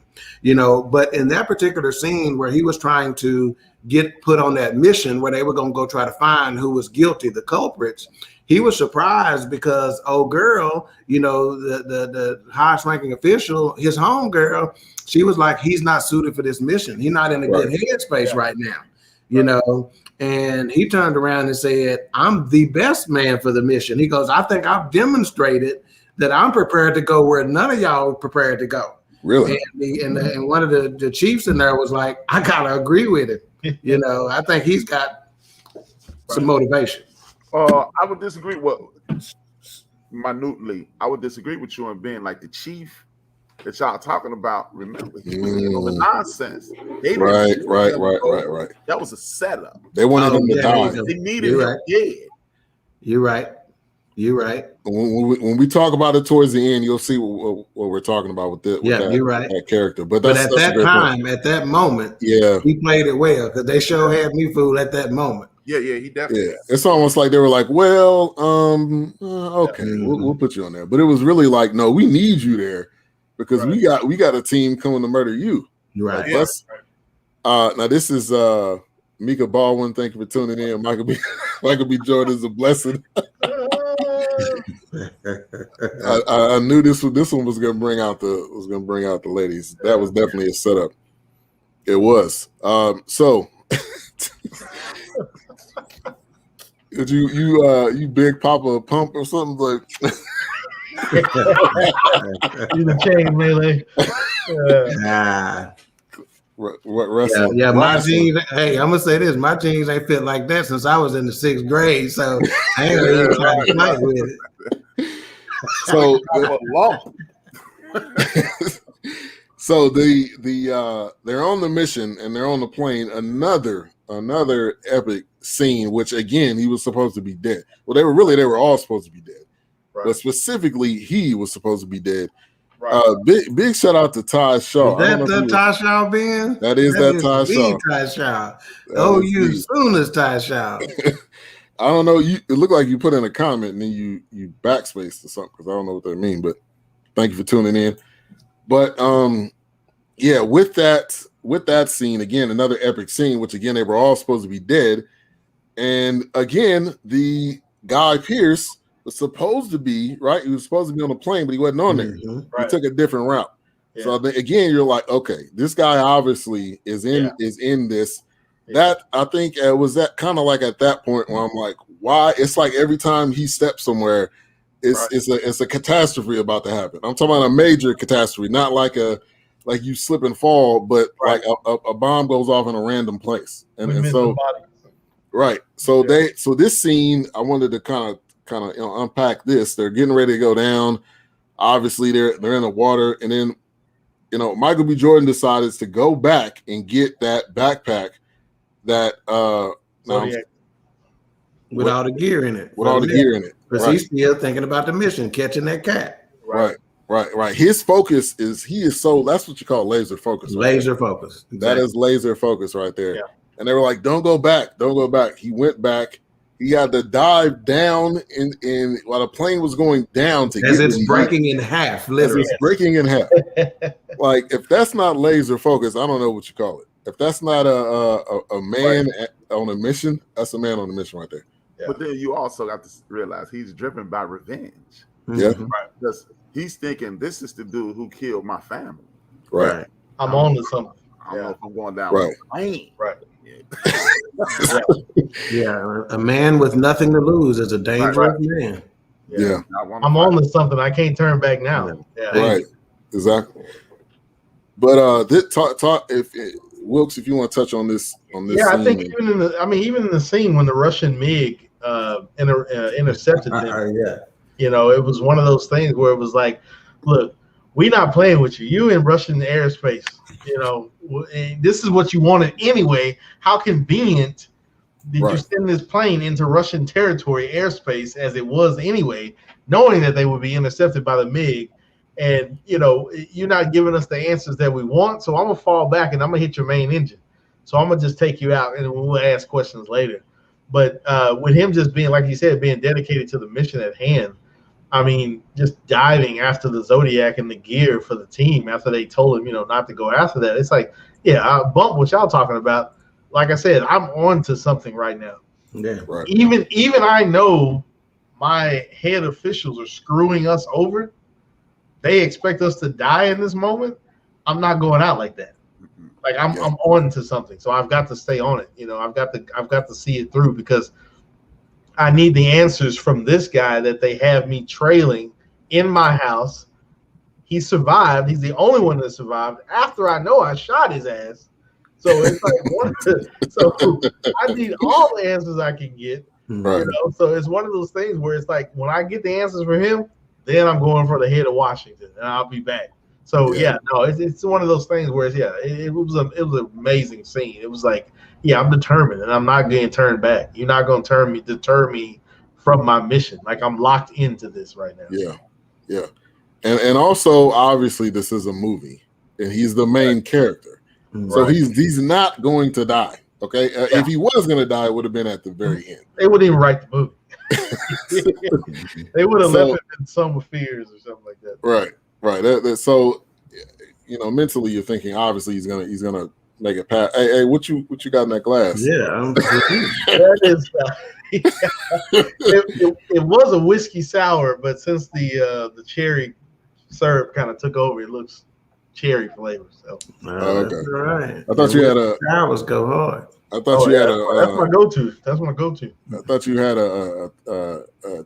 But in that particular scene where he was trying to get put on that mission where they were going to go try to find who was guilty, the culprits, he was surprised because old girl, the highest ranking official, his home girl, she was like, he's not suited for this mission. He's not in a good headspace right now, And he turned around and said, I'm the best man for the mission. He goes, I think I've demonstrated that I'm prepared to go where none of y'all are prepared to go. Really? And one of the chiefs in there was like, I gotta agree with it. I think he's got some motivation. I would disagree minutely. I would disagree with you on being like the chief that y'all talking about. Remember, he was in on the nonsense. Right. That was a setup. They wanted him to die. They needed him dead. You're right. When we talk about it towards the end, you'll see what we're talking about with that. You're right. That character. But at that time, at that moment, he played it well because they sure had me fooled at that moment. Yeah, he definitely. Yeah, it's almost like they were like, "Well, okay, we'll put you on there," but it was really like, "No, we need you there because we got a team coming to murder you." Right. Like, now this is Mika Baldwin. Thank you for tuning in. Michael B. Jordan is a blessing. I knew this one was going to bring out the ladies. That was definitely a setup. It was. So. Did you big Papa Pump or something like? You the chain melee. wrestling. Yeah, my wrestling. jeans. Hey, I'm gonna say this: my jeans ain't fit like that since I was in the 6th grade. So I ain't gonna even try to fight with it. So A lump. so they're on the mission and they're on the plane. Another epic scene, which again he was supposed to be dead. Well, they were all supposed to be dead, but specifically he was supposed to be dead. Right. Big shout out to Ty Shaw. Is that Ty Shaw, Ben? That is Ty Shaw. Ty Shaw. Oh, you soon as Ty Shaw. I don't know. It looked like you put in a comment and then you backspaced or something because I don't know what that means. But thank you for tuning in. But yeah, with that scene again, another epic scene, which again they were all supposed to be dead, and again the Guy Pearce was supposed to be right. He was supposed to be on the plane, but he wasn't on there. Mm-hmm. He took a different route. Yeah. So again, you're like, okay, this guy obviously is in this. That I think was that kind of like at that point where I'm like, why? It's like every time he steps somewhere, it's a catastrophe about to happen. I'm talking about a major catastrophe, not like you slip and fall, but like a bomb goes off in a random place. And so right. So so this scene, I wanted to kind of unpack this. They're getting ready to go down. Obviously, they're in the water, and then Michael B. Jordan decided to go back and get that backpack that with all the gear in it. With all the gear in it. Because he's still thinking about the mission, catching that cat. Right. His focus is that's what you call laser focus. Laser focus. Exactly. That is laser focus right there. Yeah. And they were like, don't go back. He went back. He had to dive down in while the plane was going down as it's breaking in half, literally. As it's breaking in half. Like, if that's not laser focus, I don't know what you call it. If that's not a man on a mission, that's a man on a mission right there. Yeah. But then you also got to realize he's driven by revenge. Yeah. Right. Because he's thinking, this is the dude who killed my family. Right. I'm on to something. I don't know if I'm going down. Right. Yeah, a man with nothing to lose is a dangerous man. Yeah. I'm on to something. I can't turn back now. Yeah. Right. Exactly. But talk if Wilkes, if you want to touch on this Yeah, scene. I think even in the scene when the Russian MiG intercepted them, it was one of those things where it was like, look, we're not playing with you. You in Russian airspace. This is what you wanted anyway. How convenient did you send this plane into Russian territory airspace as it was anyway, knowing that they would be intercepted by the MiG? And, you're not giving us the answers that we want. So I'm going to fall back and I'm going to hit your main engine. So I'm going to just take you out and we'll ask questions later. But with him just being, like you said, being dedicated to the mission at hand, I mean, just diving after the Zodiac and the gear for the team after they told him, not to go after that. It's like, I bump what y'all talking about. Like I said, I'm on to something right now. Yeah, right. Even I know my head officials are screwing us over. They expect us to die in this moment. I'm not going out like that. Like I'm on to something. So I've got to stay on it. I've got to see it through because I need the answers from this guy that they have me trailing in my house. He survived. He's the only one that survived after I know I shot his ass. So it's like so I need all the answers I can get. Right. So it's one of those things where it's like when I get the answers from him, then I'm going for the head of Washington and I'll be back. So it's one of those things where it was an amazing scene. It was like, I'm determined and I'm not getting turned back. You're not going to deter me from my mission. Like I'm locked into this right now. Yeah. And also obviously this is a movie and he's the main character. Right. So he's not going to die. Okay. If he was going to die, it would have been at the very end. They wouldn't even write the movie. They would have left it in Some Fears or something like that. Right. So, mentally you're thinking obviously he's gonna make it past. Hey, what you got in that glass? Yeah, that is. It was a whiskey sour, but since the cherry syrup kind of took over, it looks cherry flavored. So okay. right. I thought you had sours go hard. I thought you had that's my go-to. That's my go-to. I thought you had a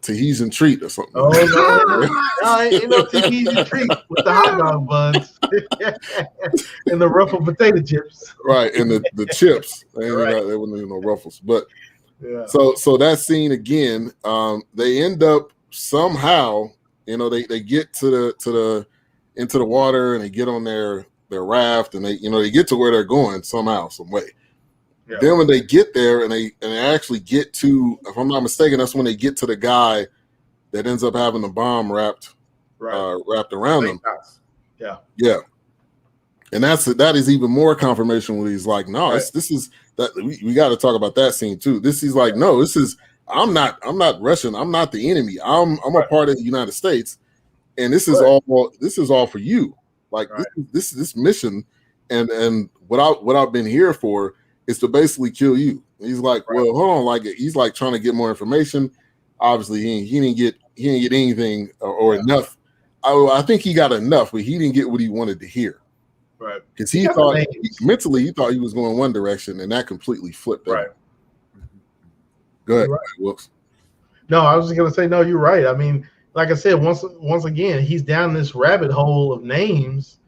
Tahitian treat or something. Oh no, ain't no Tahitian treat with the hot dog buns and the ruffled potato chips. Right, and the chips. There wasn't even no ruffles. But so that scene again, they end up somehow, they get to the into the water and they get on their raft and they get to where they're going somehow, some way. Yeah. Then when they get there and they actually get to, if I'm not mistaken, that's when they get to the guy that ends up having the bomb wrapped around him. Yeah. Yeah. And that is even more confirmation when he's like, no, this is that we got to talk about that scene too. This is like, no, this is I'm not Russian. I'm not the enemy. I'm a part of the United States, and this is all for you. Like this mission, and what I've been here for is to basically kill you. And he's like, well, hold on, like he's like trying to get more information. Obviously, he didn't get anything or enough. I think he got enough, but he didn't get what he wanted to hear. Right. Because he thought mentally he thought he was going one direction, and that completely flipped. Right. Go ahead. Right. Whoops. No, I was just gonna say, no, you're right. I mean, like I said, once again, he's down this rabbit hole of names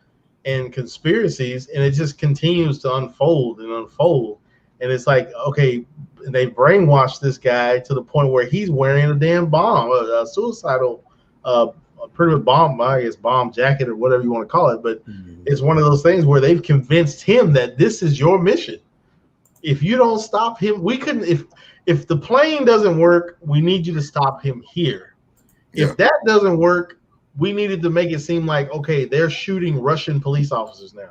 and conspiracies, and it just continues to unfold. And it's like, okay, they brainwashed this guy to the point where he's wearing a damn bomb, a suicidal, pretty much bomb, I guess, bomb jacket or whatever you want to call it. But it's one of those things where they've convinced him that this is your mission. If you don't stop him, we couldn't. If the plane doesn't work, we need you to stop him here. Yeah. If that doesn't work, we needed to make it seem like, okay, they're shooting Russian police officers now.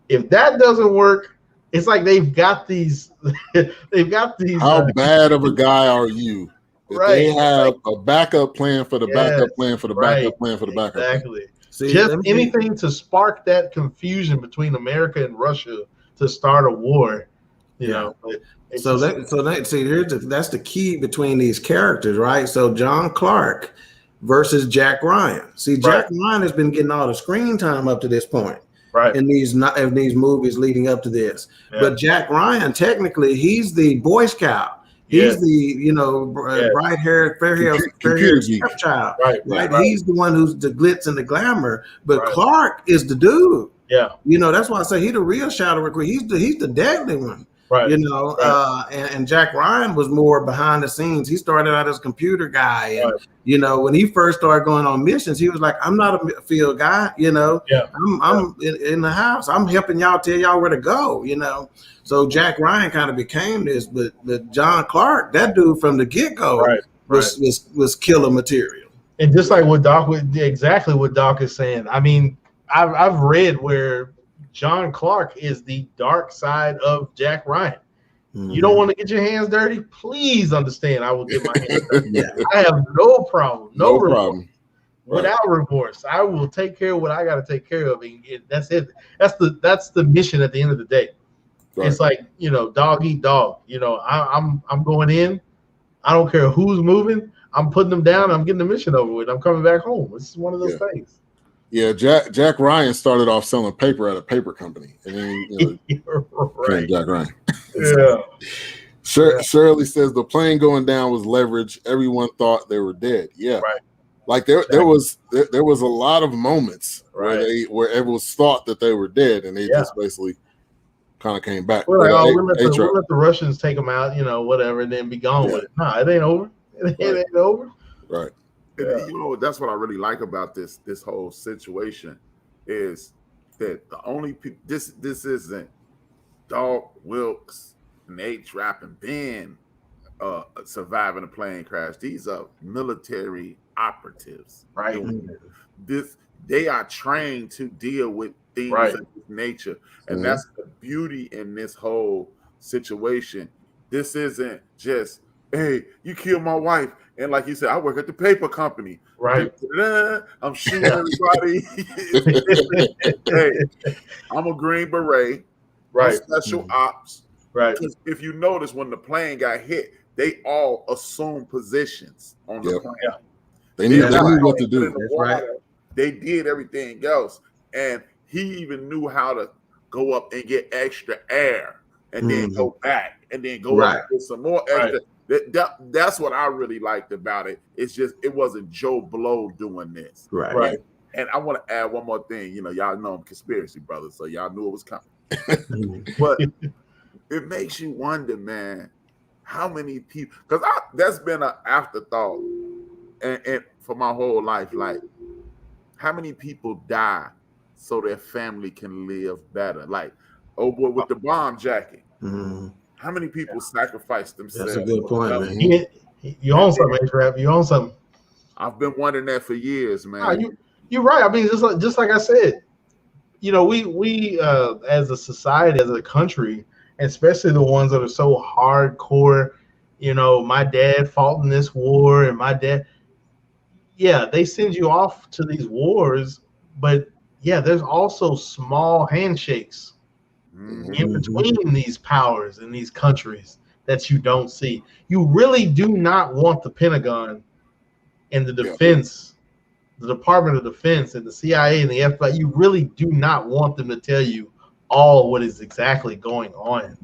If that doesn't work, it's like they've got these. How bad of a guy are you? They have a backup plan for the backup plan for the backup plan for the backup. Exactly. See, just anything to spark that confusion between America and Russia to start a war. You know. That's the key between these characters, right? So John Clark versus Jack Ryan. See, Jack Ryan has been getting all the screen time up to this point, right? In these movies leading up to this. Yeah. But Jack Ryan, technically, he's the Boy Scout. He's the bright-haired, fair-haired stepchild. Right. He's the one who's the glitz and the glamour. But Clark is the dude. Yeah. That's why I say he's the real shadow recruit. He's the deadly one. Right. And Jack Ryan was more behind the scenes. He started out as a computer guy. And, when he first started going on missions, he was like, I'm not a field guy, I'm in the house. I'm helping y'all tell y'all where to go, So Jack Ryan kind of became this, but John Clark, that dude from the get-go was killer material. And just like what Doc is saying. I mean, I've read where John Clark is the dark side of Jack Ryan. Mm-hmm. You don't want to get your hands dirty? Please understand, I will get my hands dirty. I have no problem. No problem. Without remorse. I will take care of what I got to take care of. And that's it. That's the mission at the end of the day. Right. It's like, dog eat dog. I'm going in. I don't care who's moving. I'm putting them down. I'm getting the mission over with. I'm coming back home. It's one of those things. Yeah, Jack Ryan started off selling paper at a paper company, and then Jack Ryan. Shirley says the plane going down was leverage. Everyone thought they were dead. Yeah, like there was a lot of moments where it was thought that they were dead, and they just basically kind of came back. We're like, we'll let the Russians take them out, whatever, and then be gone with it. Nah, it ain't over. It ain't over. Right. And, that's what I really like about this whole situation is that the only this isn't Dog Wilkes and H-Rap and Ben surviving a plane crash. These are military operatives. Right. They are trained to deal with things of this nature. And that's the beauty in this whole situation. This isn't just, hey, you killed my wife. And like you said, I work at the paper company. Right. I'm shooting everybody. Hey, I'm a Green Beret. Right. Special ops. Right. If you notice, when the plane got hit, they all assumed positions on the plane. Yeah. They knew what to do. That's right. They did everything else. And he even knew how to go up and get extra air and then go back and then go Right. up with some more extra. That's what I really liked about it. It's just it wasn't Joe Blow doing this. Right. And I want to add one more thing. You know, y'all know I'm conspiracy brothers, so y'all knew it was coming. But it makes you wonder, man, how many people, because that's been an afterthought and for my whole life, like how many people die so their family can live better? Like, oh boy, with the bomb jacket. How many people sacrifice themselves? That's a good point, man. You own something, H-Rap. You own something. I've been wondering that for years, man. Nah, you're right. I mean, just like I said, you know, we as a society, as a country, especially the ones that are so hardcore, you know, my dad fought in this war and my dad, yeah, they send you off to these wars, but yeah, there's also small handshakes in between these powers and these countries that you don't see. You really do not want the Pentagon and the defense, the Department of Defense and the CIA and the FBI, you really do not want them to tell you all what is exactly going on.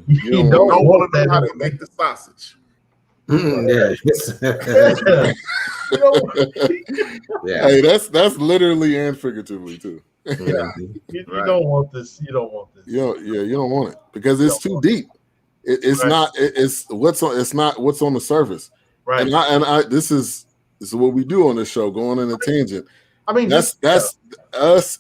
You don't want to know how that. to make the sausage. Hey, that's literally and figuratively too. You don't want this. You don't want this. You don't want it because it's too deep. It's not. It's what's on. It's not what's on the surface. Right. And I this is what we do on this show. Going in a tangent. I mean, that's us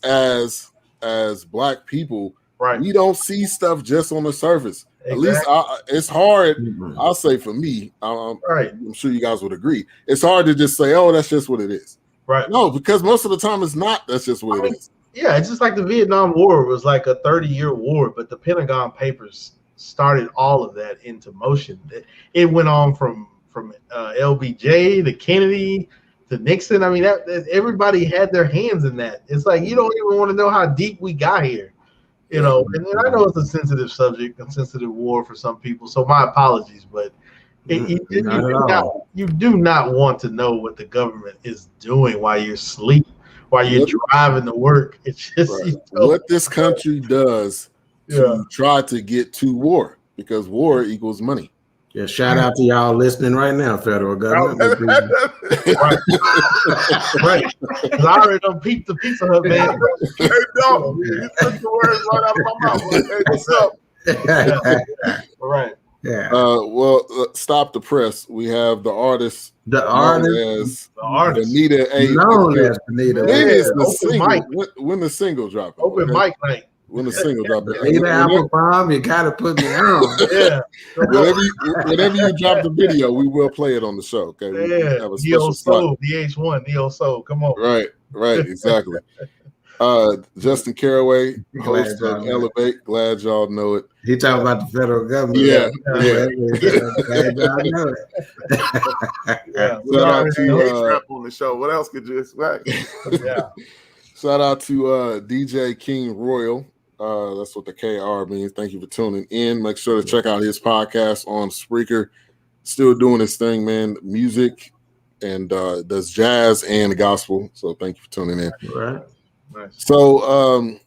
as Black people. Right. We don't see stuff just on the surface. Exactly. At least it's hard. I'll say for me. I'm sure you guys would agree. It's hard to just say, "Oh, that's just what it is." Right. No, because most of the time it's not. That's just what it is. Yeah, it's just like the Vietnam War was like a 30-year war, but the Pentagon Papers started all of that into motion. It went on from LBJ to Kennedy to Nixon. I mean, everybody had their hands in that. It's like you don't even want to know how deep we got here, you know. And I know it's a sensitive subject, a sensitive war for some people. So my apologies, but you do not want to know what the government is doing while you're asleep, while you're driving to work. It's just what this country does to try to get to war, because war equals money. Yeah, shout out to y'all listening right now, federal government. Right. Because I already done peeped the Pizza Hut, man. Hey, no, you took the words right out of my mouth. Hey, what's up? Right. Yeah. Well, stop the press. We have the artist. The artist. Anita A. Known as Anita. When is the single? When the single dropping? Open mic night. When the single dropping? Anita Applebaum, you gotta put me on. Yeah. Whenever you drop the video, we will play it on the show. Okay. Yeah. Neo Soul, DH1, Neo Soul. Come on. Right. Exactly. Justin Caraway, host of Elevate. Glad y'all know it. He talking about the federal government. Yeah. Glad y'all know it. Shout out to on the show. What else could you expect? Yeah. Shout out to DJ King Royal. That's what the KR means. Thank you for tuning in. Make sure to check out his podcast on Spreaker. Still doing his thing, man. Music and does jazz and gospel. So thank you for tuning in. Right. Nice. So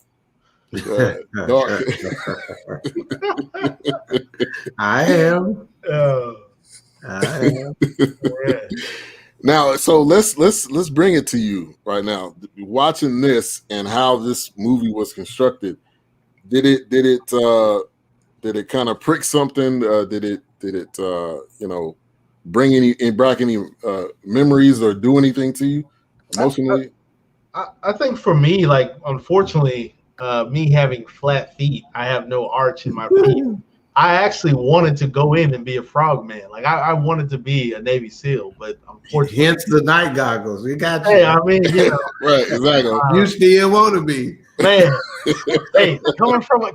I am. Now, so let's bring it to you right now. Watching this and how this movie was constructed, did it kind of prick something? Did it bring any memories or do anything to you emotionally? I think for me, like, unfortunately, me having flat feet, I have no arch in my feet. I actually wanted to go in and be a frogman. Like, I wanted to be a Navy SEAL, but unfortunately, hence the night goggles. We got you. Hey, I mean, right, exactly. You still want to be, man. Hey, coming from a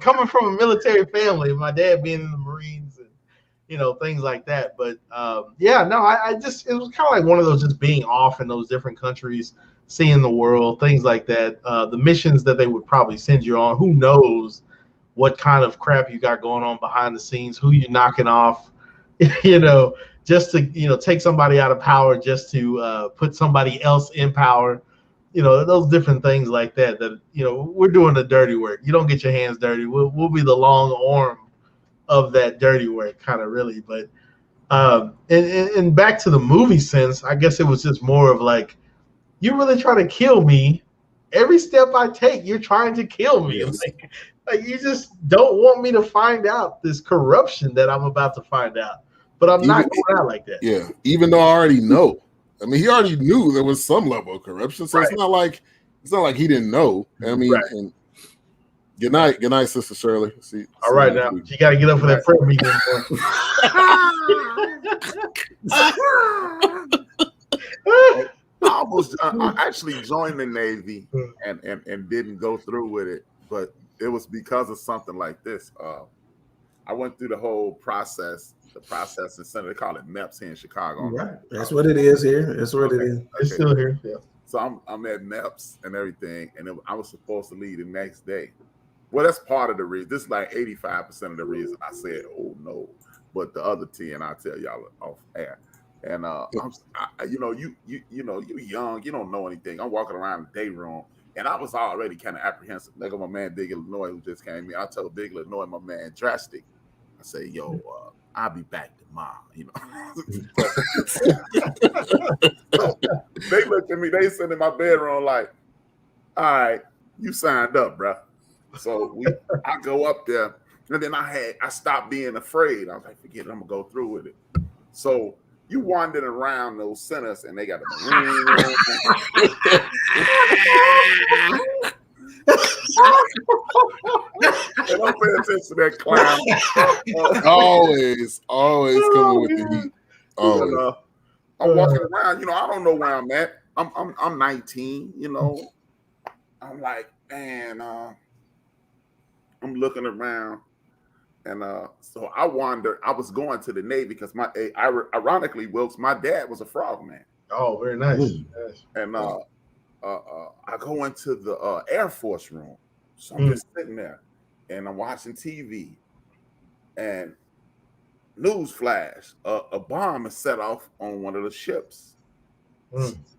military family, my dad being in the Marines and things like that. But I just, it was kind of like one of those, just being off in those different countries, seeing the world, things like that. The missions that they would probably send you on, who knows what kind of crap you got going on behind the scenes, who you're knocking off, just to, take somebody out of power, just to put somebody else in power, those different things like that, we're doing the dirty work. You don't get your hands dirty. We'll be the long arm of that dirty work, kind of really. But and back to the movie sense, I guess it was just more of like, you really try to kill me. Every step I take, you're trying to kill me. Yes. Like you just don't want me to find out this corruption that I'm about to find out. But I'm not going out like that. Yeah, even though I already know. I mean, he already knew there was some level of corruption, so it's not like he didn't know. I mean, and good night, Sister Shirley. All right, now you got to get up for that prayer meeting. I actually joined the Navy and didn't go through with it, but it was because of something like this. I went through the whole process. The processing center, they call it MEPS here in Chicago. Right, that's what it is here. That's what it is. It's still here. Yeah. So I'm at MEPS and everything, and I was supposed to leave the next day. Well, that's part of the reason. This is like 85% of the reason I said, "Oh no," but the other 10 I'll tell y'all off air. And you young, you don't know anything. I'm walking around the day room, and I was already kind of apprehensive. Look at my man Big Illinois who just came in. I told Big Illinois, my man Drastic, I say, "Yo, I'll be back tomorrow," So they looked at me, they sitting in my bedroom like, "All right, you signed up, bro." So I go up there, and then I stopped being afraid. I was like, forget it, I'm gonna go through with it. So you wandering around those centers, and they got a and I'm paying attention to that clown. always coming with the heat. Always. I'm walking around, I don't know where I'm at. I'm 19, I'm like, man, I'm looking around, and so I wondered. I was going to the Navy because ironically, Wilkes, my dad was a frogman. Oh, very nice. And I go into the Air Force room. So I'm just sitting there, and I'm watching TV, and news flash, a bomb is set off on one of the ships.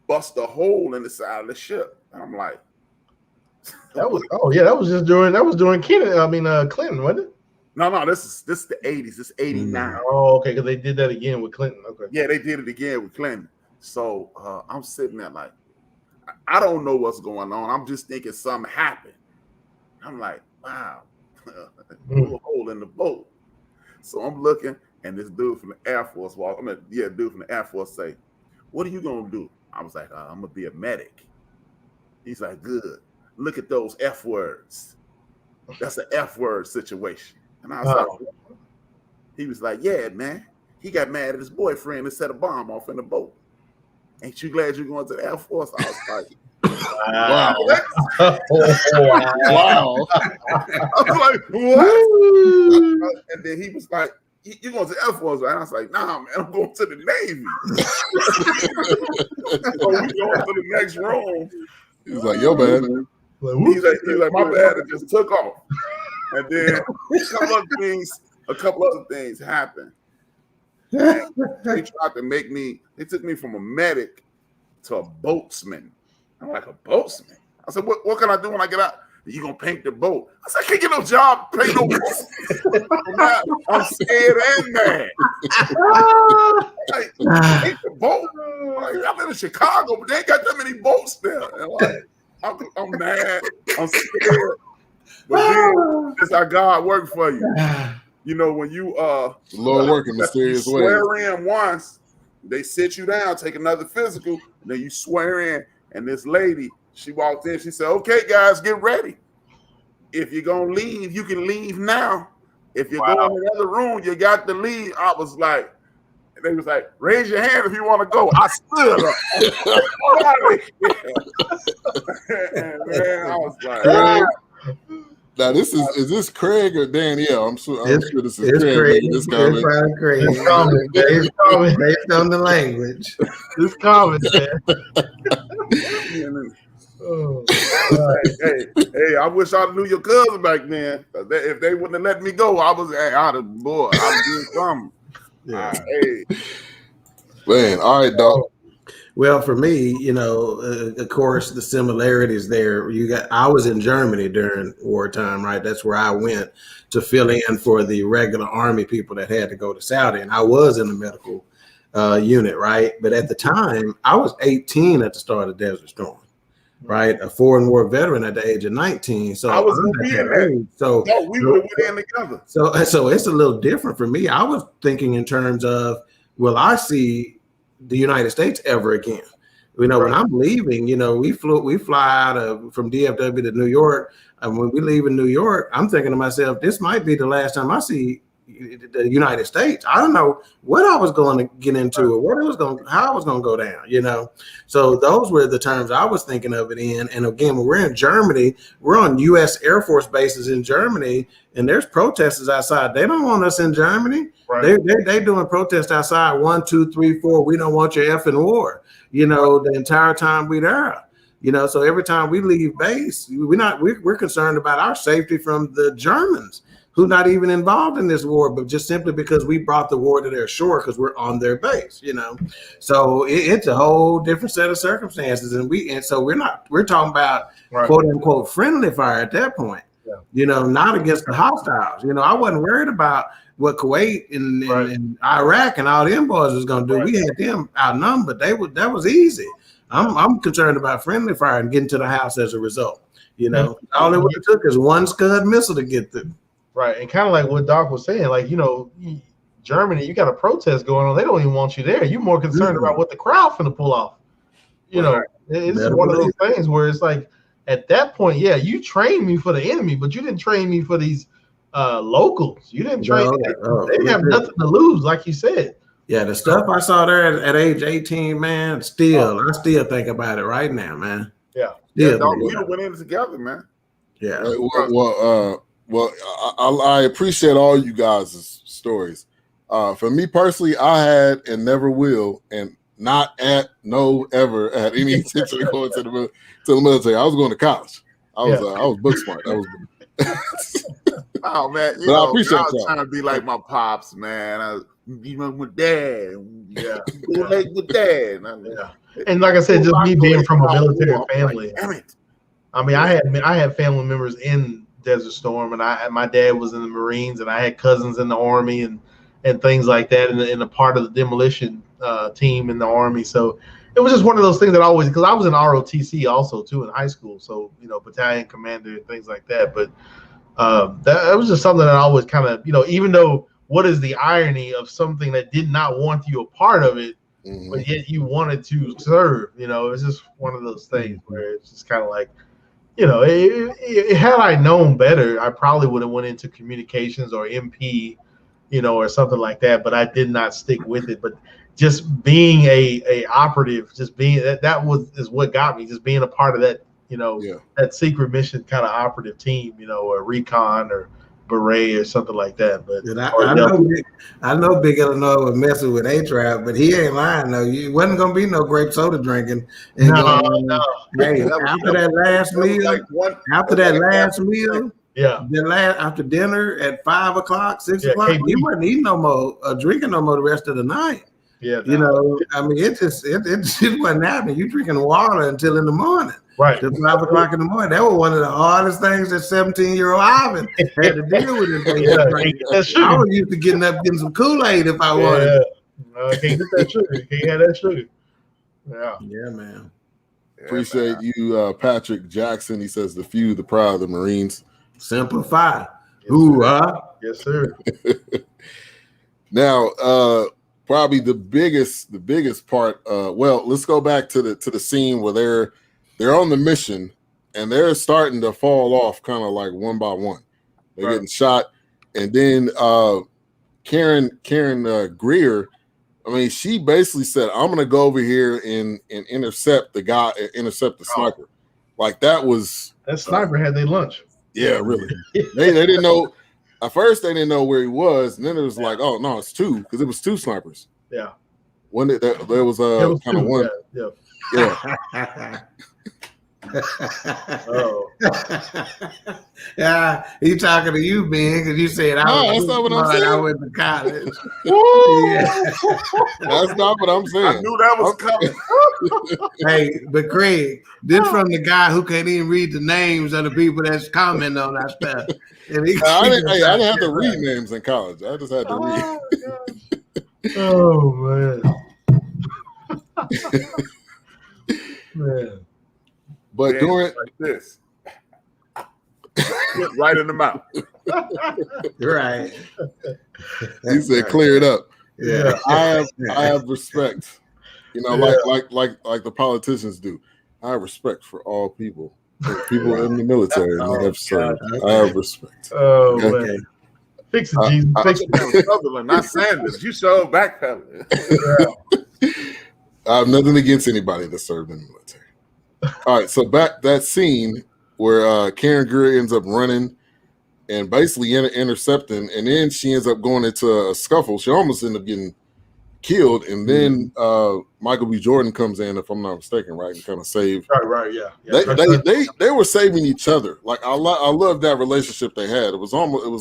Bust a hole in the side of the ship. And I'm like, that was during Clinton, wasn't it? No, this is the 80s. This is 89. Oh, okay, because they did that again with Clinton. Okay. Yeah, they did it again with Clinton. So I'm sitting there like, I don't know what's going on. I'm just thinking something happened. I'm like, wow, blew a hole in the boat. So I'm looking, and this dude from the Air Force dude from the Air Force say, "What are you gonna do?" I was like, "I'm gonna be a medic." He's like, "Good. Look at those F words. That's an F word situation." And I was like, he was like, "Yeah, man. He got mad at his boyfriend and set a bomb off in the boat. Ain't you glad you're going to the Air Force?" I was like, wow. Wow. I was like, what? And then he was like, "You going to the Air Force?" Right? I was like, "Nah, man, I'm going to the Navy." So we going to the next room. He was like, "Yo, man." He's like, "My bad, it just took off." And then a couple other things happened. And they tried to make me, they took me from a medic to a boatsman. I'm like, a boatsman? I said, what can I do when I get out? "You gonna paint the boat?" I said, "I can't get no job paint no boat." I'm scared and mad. Like, paint the boat? Like, I live in Chicago, but they ain't got that many boats there. And like, I'm mad. I'm scared. But then it's how God work for you. When you Lord work in mysterious ways. Swear in once, they sit you down, take another physical, then you swear in. And this lady, she walked in, she said, "Okay, guys, get ready. If you're gonna leave, you can leave now. If you're going in the other room, you got to leave." I was like, and they was like, "Raise your hand if you want to go." I stood up. And man, I was like, now is this Craig or Danielle? I'm sure this is Craig. This comment. It's Craig. It's comment based on the language. This comment, man. Hey, I wish I knew your cousin back then. If they wouldn't have let me go, I was doing something. Yeah. Hey. Man, all right, dog. Well, for me, of course, the similarities there. I was in Germany during wartime, right? That's where I went to fill in for the regular Army people that had to go to Saudi, and I was in the medical unit, right? But at the time, I was 18 at the start of Desert Storm, right? A foreign war veteran at the age of 19. So I was going to be in that. So no, we would have went in together. So it's a little different for me. I was thinking in terms of, will I see the United States ever again? When I'm leaving, we fly out from DFW to New York. And when we leave in New York, I'm thinking to myself, this might be the last time I see the United States. I don't know what I was going to get into or how I was going to go down, So those were the terms I was thinking of it in. And again, when we're in Germany, we're on U.S. Air Force bases in Germany, and there's protesters outside. They don't want us in Germany. Right. They doing protests outside. 1, 2, 3, 4. We don't want your effing war. The entire time we there. So every time we leave base, we're concerned about our safety from the Germans, who not even involved in this war, but just simply because we brought the war to their shore because we're on their base. So it's a whole different set of circumstances, and so we're talking about quote unquote friendly fire at that point. Not against the hostiles. I wasn't worried about what Kuwait and Iraq and all them boys was going to do. We had them outnumbered. That was easy. I'm concerned about friendly fire and getting to the house as a result. All it would have took is one Scud missile to get through. Right, and kind of like what Doc was saying, like, Germany, you got a protest going on. They don't even want you there. You're more concerned about what the crowd finna pull off. It's one of those things where it's like, at that point, yeah, you trained me for the enemy, but you didn't train me for these locals. You didn't train. They have nothing to lose, like you said. Yeah, the stuff I saw there at age 18, man, I still think about it right now, man. Yeah. We went in together, man. Yeah. Well, I appreciate all you guys' stories. For me personally, I had and never will, and not ever had any intention of going to the military. I was going to college. I was book smart. Oh man, I appreciate I was trying to be like my pops, man. With dad, with dad. And like I said, just me being from a military family. Damn it! I mean, I had family members in Desert Storm, and my dad was in the Marines, and I had cousins in the Army and things like that, and a part of the demolition team in the Army. So it was just one of those things that because I was in ROTC also too in high school, so battalion commander and things like that. But that was just something that I always kind of even though, what is the irony of something that did not want you a part of it, but yet you wanted to serve? It's just one of those things where it's just kind of like, had I known better, I probably would have went into communications or MP, or something like that. But I did not stick with it. But just being a operative, just being is what got me. Just being a part of that, that secret mission kind of operative team, or recon or beret or something like that. But I know Big Illinois was messing with A-Trap, but he ain't lying though. You wasn't gonna be no grape soda drinking. And no. Hey, after that last meal, after dinner at 5 o'clock, 6 o'clock, you wasn't eating no more, drinking no more the rest of the night. Yeah, I mean, it just wasn't happening. You drinking water until in the morning. Right. Till 5 o'clock in the morning. That was one of the hardest things that 17-year-old Ivan had to deal with. I was used to getting some Kool-Aid if I wanted. No, can't get that sugar. Can't have that sugar. Yeah, man. Appreciate you, Patrick Jackson. He says the few, the proud, the Marines. Simplify. Yes, sir. Now, probably the biggest part. Let's go back to the scene where they're on the mission and they're starting to fall off, kind of like one by one. They're getting shot, and then Karen Greer. I mean, she basically said, "I'm going to go over here and intercept the sniper." Like that sniper had their lunch. Yeah, really. they didn't know. At first, they didn't know where he was, and then it was like, "Oh no, it's two," because it was two snipers. Yeah. There was kind of one. Yeah. Oh. Yeah, he talking to you, Ben, because you said that's not what I'm saying. I went to college. That's not what I'm saying. I knew that was coming. Hey, but Craig, this from the guy who can't even read the names of the people that's commenting on that stuff. And I didn't have to read names in college. I just had to read. Oh man. Man. But Ben, during like this, right in the mouth. right. he said, "Clear it up." Yeah. I have respect. You know, like the politicians do. I have respect for all people. People in the military that have served. I have respect. Oh Okay. man. Fix it, Jesus. Fix it. Sutherland, not Sanders. You showed backpedaling. I have nothing against anybody that served in the military. All right, so back that scene where Karen Greer ends up running and basically intercepting, and then she ends up going into a scuffle. She almost ended up getting killed, and then Michael B. Jordan comes in, if I'm not mistaken, right, and kind of save. Right, yeah. They were saving each other. Like I love that relationship they had. It was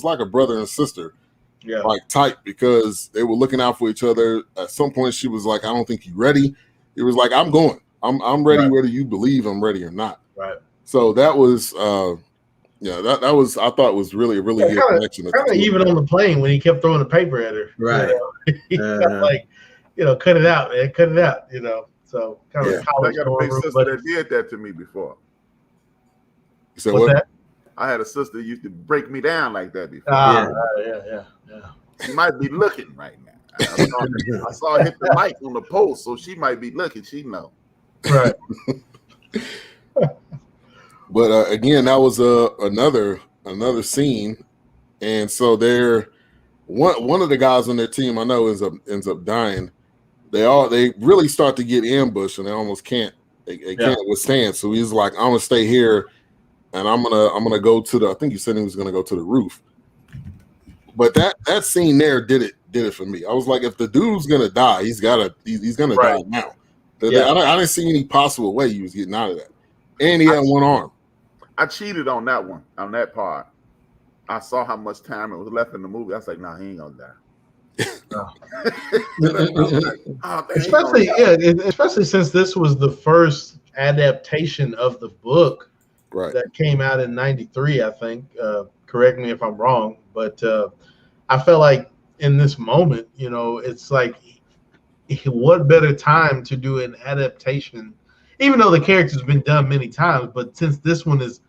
like a brother and sister. Yeah. Like tight, because they were looking out for each other. At some point, she was like, "I don't think you're ready." It was like, "I'm going. I'm ready, right, whether you believe I'm ready or not." Right. So that was, that was, I thought was really a really good connection. Kind of even on the plane when he kept throwing the paper at her. Right. He kept like, cut it out, man, cut it out. So kind of. I got a big sister that did that to me before. So what? I had a sister who used to break me down like that before. Yeah. She might be looking right now. I saw her hit the mic on the post, so she might be looking. She know. Right. But again, that was another scene, and so one of the guys on their team I know ends up dying. They really start to get ambushed, and they almost can't. They can't withstand. So he's like, "I'm gonna stay here, and I'm gonna go to the." I think he said he was gonna go to the roof. But that scene there did it for me. I was like, if the dude's gonna die, he's gonna die now. I didn't see any possible way he was getting out of that, and he had one arm. I cheated on that one, on that part. I saw how much time it was left in the movie. I was like, "Nah, he ain't gonna die." Especially since this was the first adaptation of the book, right, that came out in '93, I think. Correct me if I'm wrong, but I felt like in this moment, it's like, what better time to do an adaptation, even though the character's been done many times, but since this one is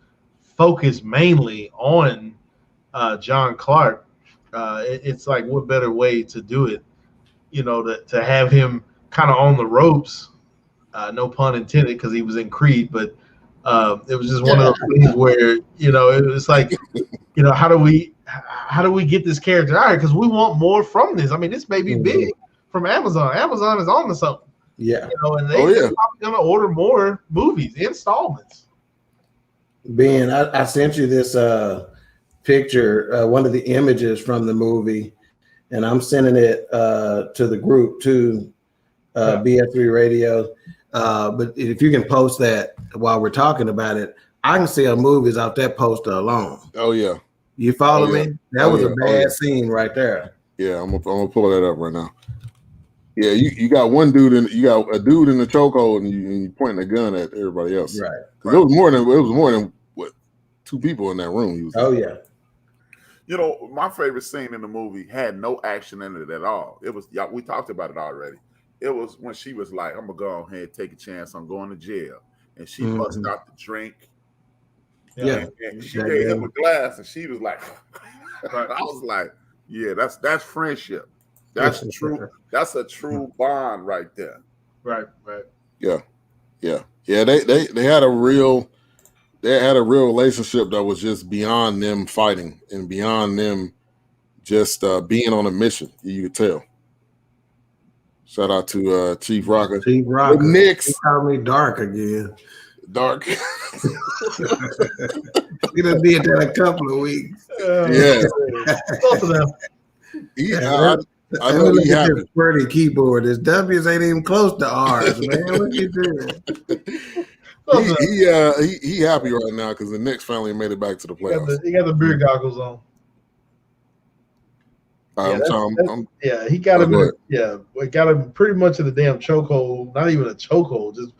focused mainly on John Clark, it's like, what better way to do it, to have him kind of on the ropes, no pun intended, because he was in Creed, but it was just one of those things where, it was like, how do we get this character out here? Because we want more from this. I mean, this may be big from Amazon. Amazon is on to something. Yeah. And they're probably going to order more movies, installments. Ben, I sent you this picture, one of the images from the movie, and I'm sending it to the group, to BS3 Radio. But if you can post that while we're talking about it, I can sell movies off that poster alone. Oh yeah. You follow me? That was a bad scene right there. Yeah, I'm gonna pull that up right now. Yeah, you got one dude in a dude in the chokehold, and you pointing a gun at everybody else. Right. It was more than what, two people in that room. My favorite scene in the movie had no action in it at all. It was we talked about it already. It was when she was like, "I'm gonna go ahead and take a chance on going to jail," and she bust out the drink. And she gave him a glass, and she was like, I was like, "Yeah, that's friendship. That's true. That's a true bond right there." Right. Yeah. They had a real relationship that was just beyond them fighting and beyond them just being on a mission. You could tell. Shout out to Chief Rocker. Chief Rocker. Knicks. He called me Dark again. Dark. He done did that a couple of weeks. Both of them. I know he happy. This pretty keyboard. His W's ain't even close to R's, man. What you doing? He happy right now because the Knicks finally made it back to the playoffs. He got the beer goggles on. He got him. It got him pretty much in the damn chokehold. Not even a chokehold, just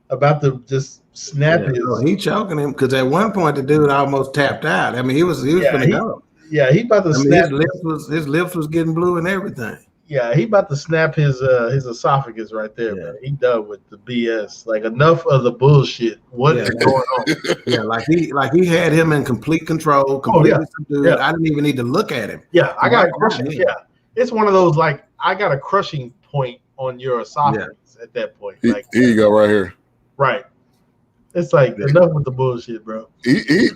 about to just snap his. He choking him because at one point the dude almost tapped out. I mean, he was gonna go. Yeah, he about to snap. His lips was getting blue and everything. Yeah, he about to snap his esophagus right there, man. He done with the BS. Like enough of the bullshit. What is going on? Yeah, like he had him in complete control, completely subdued. I didn't even need to look at him. Yeah, I got a crushing. Yeah, it's one of those like I got a crushing point on your esophagus at that point. Like here you go, right here. Right. It's like enough with the bullshit, bro. He's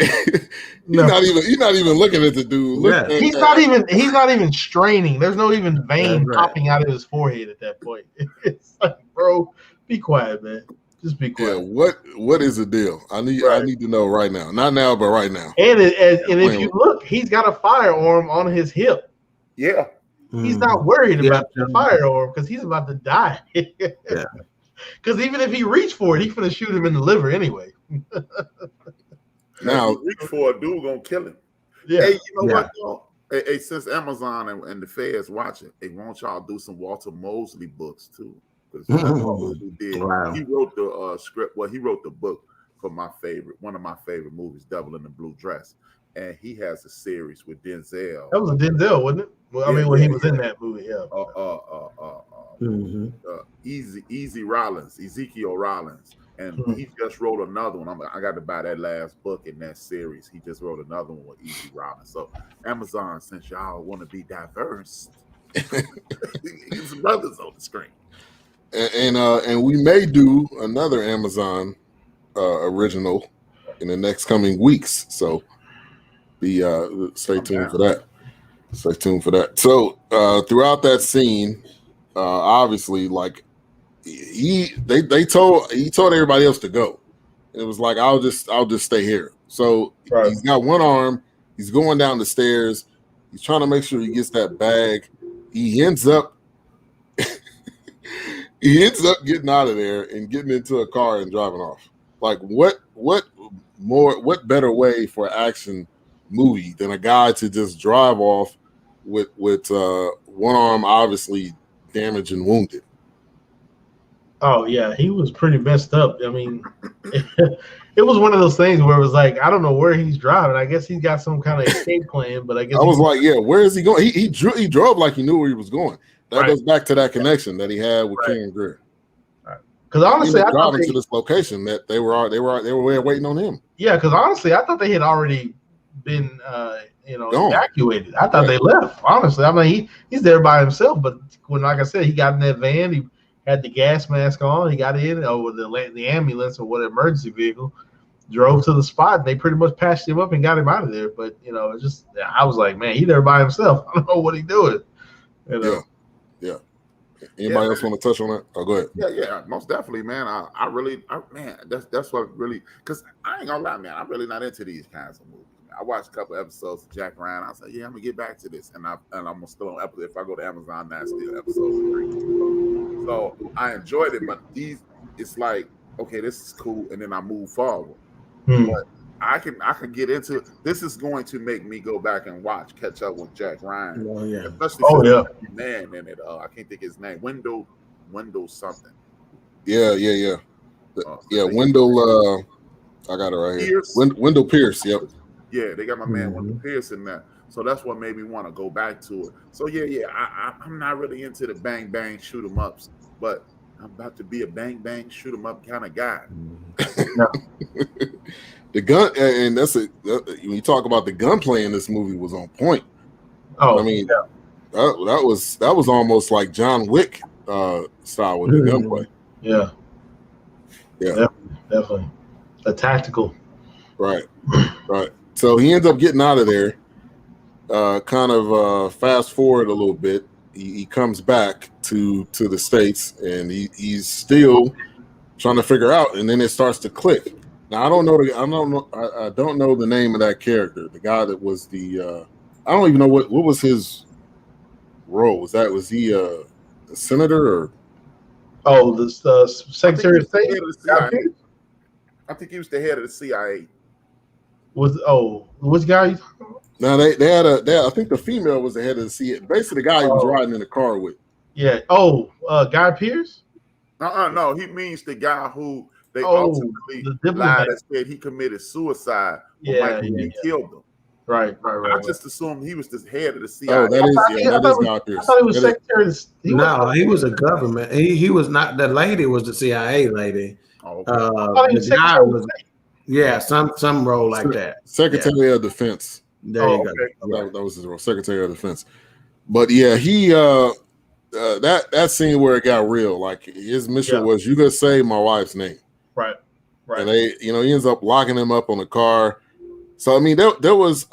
not even looking at the dude. He's not even straining. There's no even vein popping out of his forehead at that point. It's like, bro, be quiet, man. Just be quiet. Yeah, what is the deal? I need to know right now. Not now, but right now. And if you look, he's got a firearm on his hip. Yeah. He's not worried about the firearm because he's about to die. Yeah. Because even if he reached for it, he's gonna shoot him in the liver anyway. Now, reach for a dude gonna kill him. Yeah. Hey, you know what? Though? Hey, since Amazon and the feds watching, they want y'all do some Walter Mosley books too. Because he wrote the script. Well, he wrote the book for one of my favorite movies, Devil in the Blue Dress, and he has a series with Denzel. That was a Denzel, wasn't it? Well, when he was in that movie, Ezekiel Rollins, and he just wrote another one. I got to buy that last book in that series. He just wrote another one with Easy Rollins. So Amazon, since y'all want to be diverse, get some brothers on the screen. And we may do another Amazon original in the next coming weeks. So stay tuned for that. Stay tuned for that. So throughout that scene, obviously, like he told everybody else to go. It was like I'll just stay here. So he's got one arm. He's going down the stairs. He's trying to make sure he gets that bag. He ends up getting out of there and getting into a car and driving off. Like what better way for an action movie than a guy to just drive off with one arm obviously damaged and wounded. Oh yeah, he was pretty messed up. I mean, it was one of those things where it was like, I don't know where he's driving. I guess he's got some kind of escape plan, but I guess where is he going? He drove like he knew where he was going. That goes back to that connection that he had with King Greer. Because honestly, I driving to this location that they were waiting on him. Yeah, because honestly, I thought they had already been evacuated. I thought they left. Honestly, I mean he's there by himself, but when, like I said, he got in that van, he had the gas mask on, he got in with the ambulance or whatever emergency vehicle, drove to the spot. They pretty much patched him up and got him out of there. But it's just, I was like, man, he's there by himself. I don't know what he's doing. Yeah. Anybody else want to touch on that? Oh, go ahead. Yeah, most definitely, man. I really, that's what really, because I ain't gonna lie, man, I'm really not into these kinds of movies. I watched a couple episodes of Jack Ryan. I said, I'm gonna get back to this, and I'm still on episode. If I go to Amazon now, still episode 3. So I enjoyed it, but it's like, okay, this is cool, and then I move forward. But I can get into it. This is going to make me go back and catch up with Jack Ryan. Oh yeah, especially man in it. I can't think of his name. Wendell something. Yeah. Wendell. I got it right here. Wendell Pierce. Yep. Yeah, they got my man Wendell Pierce in there. So that's what made me want to go back to it. So I'm not really into the bang bang shoot 'em ups, but I'm about to be a bang bang shoot 'em up kind of guy. The gun, and when you talk about the gunplay in this movie was on point. Oh, I mean, that was almost like John Wick style with the gunplay. Yeah, definitely a tactical. Right. So he ends up getting out of there. Kind of fast forward a little bit. He comes back to the States, and he's still trying to figure out. And then it starts to click. Now I don't know the name of that character. The guy that was the I don't even know what was his role. Was he a senator or? Oh, the Secretary of State. I think he was the head of the CIA. Which guy? You talking about? Now they had I think the female was the head of the CIA. Basically, the guy he was riding in the car with. Yeah. Guy Pearce? No, he means the guy who they ultimately lied and said he committed suicide. He killed him. Right. I just assumed he was the head of the CIA. Oh, that is Guy Pearce. I thought he was secretary. He was a government. He was not. The lady was the CIA lady. Oh, okay. The guy was, some role like that. Secretary of Defense. There you go. That was his role, Secretary of Defense. But yeah, he that scene where it got real. Like his mission was, you could say my wife's name. Right. And they, he ends up locking him up on the car. So I mean, there was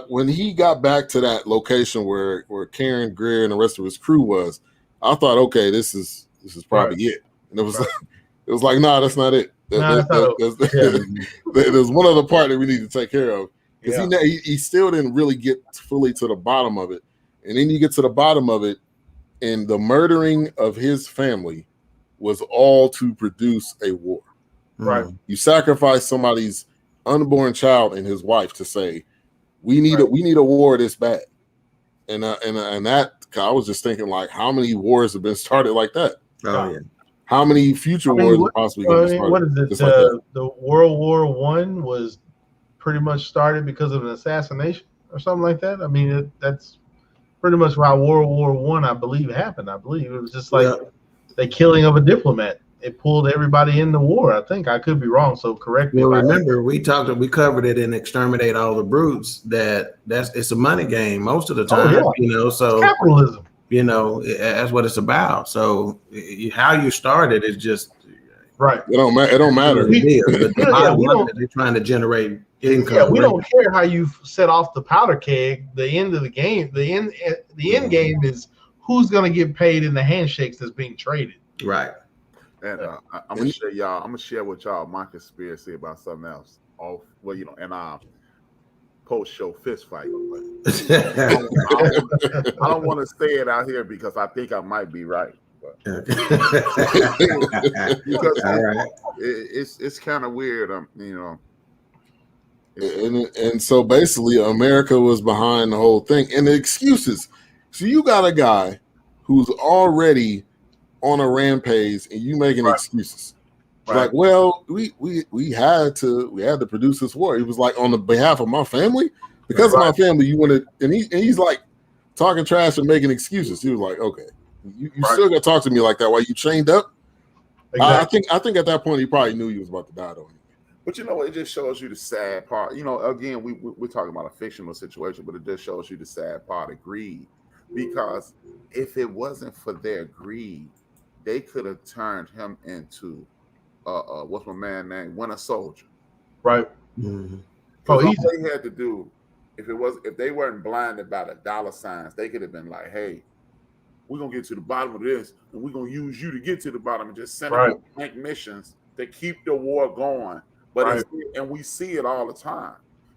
when he got back to that location where Karen Greer and the rest of his crew was, I thought, okay, this is probably it. And it was like, nah, that's not it. There's one other part that we need to take care of, because he still didn't really get fully to the bottom of it. And then you get to the bottom of it, and the murdering of his family was all to produce a war. Right. You sacrifice somebody's unborn child and his wife to say, we need a war this bad. And that, I was just thinking, like, how many wars have been started like that? Oh yeah. How many future wars are possibly going to be started? What is it? The World War I was pretty much started because of an assassination or something like that. I mean, that's pretty much why World War I believe, happened. I believe it was just like the killing of a diplomat. It pulled everybody in the war. I think I could be wrong, so correct me. Well, remember we covered it in Exterminate All the Brutes. It's a money game most of the time. So it's capitalism. That's what it's about. So how you started is just right. It don't matter. They're trying to generate income. Yeah, we don't care how you set off the powder keg. The end of the game, the end game is who's going to get paid in the handshakes that's being traded. Right. And I'm gonna share y'all. I'm gonna share with y'all my conspiracy about something else. In our post-show fist fight. I don't want to say it out here because I think I might be right. But because it's kind of weird. And so basically, America was behind the whole thing, and the excuses. So you got a guy who's already on a rampage, and you making excuses. Like, well, we had to produce this war. He was like, on the behalf of my family, because of my family, you wanted, and he's like talking trash and making excuses. He was like, okay, you still got to talk to me like that while you chained up. Exactly. I think at that point he probably knew he was about to die though. But it just shows you the sad part. Again, we're talking about a fictional situation, but it just shows you the sad part of greed. Because if it wasn't for their greed, they could have turned him into what's my man name? Winter Soldier. Right. Mm-hmm. All they had to do, if they weren't blinded by the dollar signs, they could have been like, hey, we're gonna get to the bottom of this, and we're gonna use you to get to the bottom, and just send them blank missions to keep the war going. But and we see it all the time.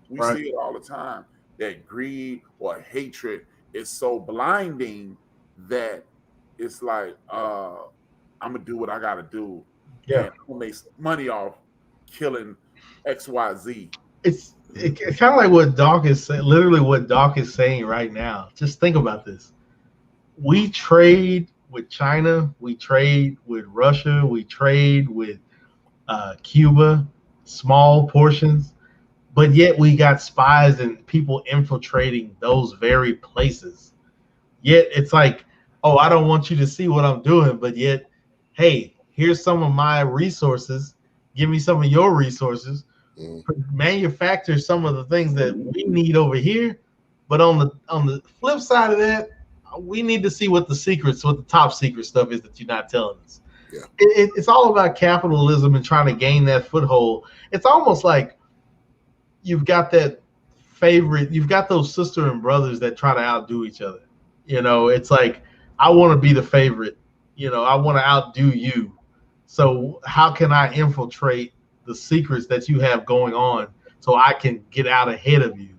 We see it all the time that greed or hatred is so blinding that it's like, I'm gonna do what I gotta do. Yeah, and I'm gonna make money off killing XYZ. It's kind of like what Doc is saying. Literally, what Doc is saying right now. Just think about this. We trade with China. We trade with Russia. We trade with Cuba, small portions, but yet we got spies and people infiltrating those very places. Yet it's like, oh, I don't want you to see what I'm doing, but yet, hey, here's some of my resources. Give me some of your resources. Manufacture some of the things that we need over here. But on the flip side of that, we need to see what the top secret stuff is that you're not telling us. Yeah. It's all about capitalism and trying to gain that foothold. It's almost like you've got those sister and brothers that try to outdo each other. It's like, I want to be the favorite. I want to outdo you. So how can I infiltrate the secrets that you have going on so I can get out ahead of you?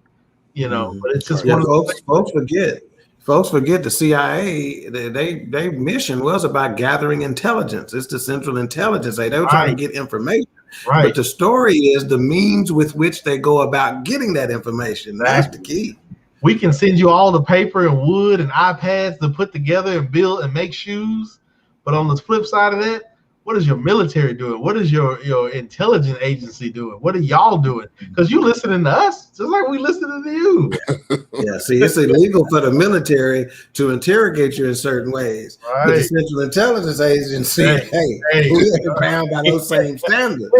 But it's just one of those things. Folks forget the CIA. Their mission was about gathering intelligence. It's the Central Intelligence. They were trying to get information. Right. But the story is the means with which they go about getting that information. That's the key. We can send you all the paper and wood and iPads to put together and build and make shoes. But on the flip side of that, what is your military doing? What is your intelligence agency doing? What are y'all doing? Because you listening to us just like we listening to you. Yeah, see, it's illegal for the military to interrogate you in certain ways. Right. But the Central Intelligence Agency, hey, we ain't bound by those same standards.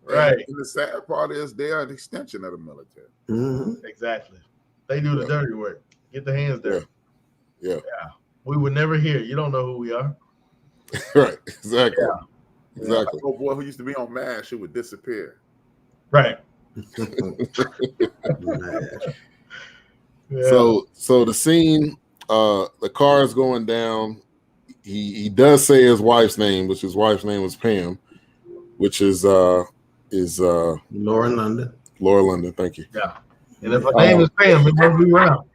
Right. And the sad part is they are an extension of the military. Mm-hmm. Exactly. They do the dirty work. Get the hands dirty. Yeah. We would never hear. You don't know who we are. Right. Exactly. Yeah. Exactly. Like, oh boy, who used to be on MASH, it would disappear. Right. So the scene, the car is going down. He does say his wife's name, which his wife's name was Pam, which is Lauren London. Laura London. Thank you. Yeah. And if her name is Pam, it must be around.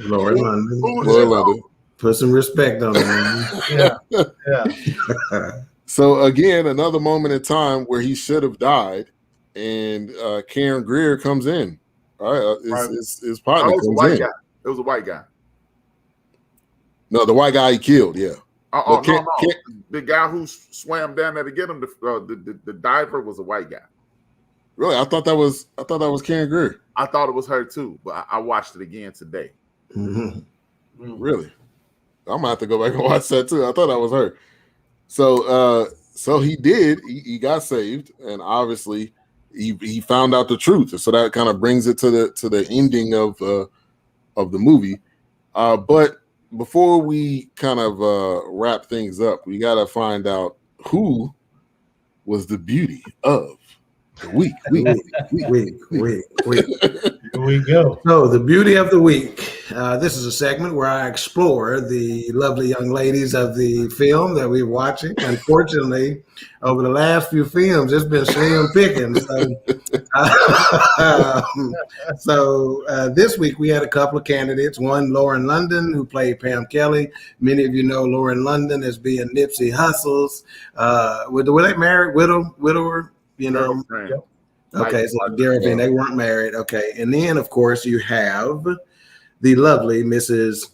Lauren London. Laura London. Put some respect on her. Yeah. So again, another moment in time where he should have died, and Karen Greer comes in. All right, his partner it was a comes white in. guy. It was a white guy. No, the white guy he killed. Yeah. No. The guy who swam down there to get him, the diver was a white guy. Really, I thought that was Karen Greer. I thought it was her too, but I watched it again today. Mm-hmm. Really, I'm gonna have to go back and watch that too. I thought that was her. So he did. He got saved, and obviously he found out the truth. So that kind of brings it to the ending of the movie. But before we kind of wrap things up, we got to find out who was the beauty of the week. Week. Here we go. So the beauty of the week. This is a segment where I explore the lovely young ladies of the film that we're watching. Unfortunately, over the last few films, it's been slim pickings. So this week we had a couple of candidates. One, Lauren London, who played Pam Kelly. Many of you know Lauren London as being Nipsey Hussle's. Were they married? Widower? You know? Girlfriend. Okay, so Garrett, they weren't married. Okay, and then of course you have the lovely Mrs.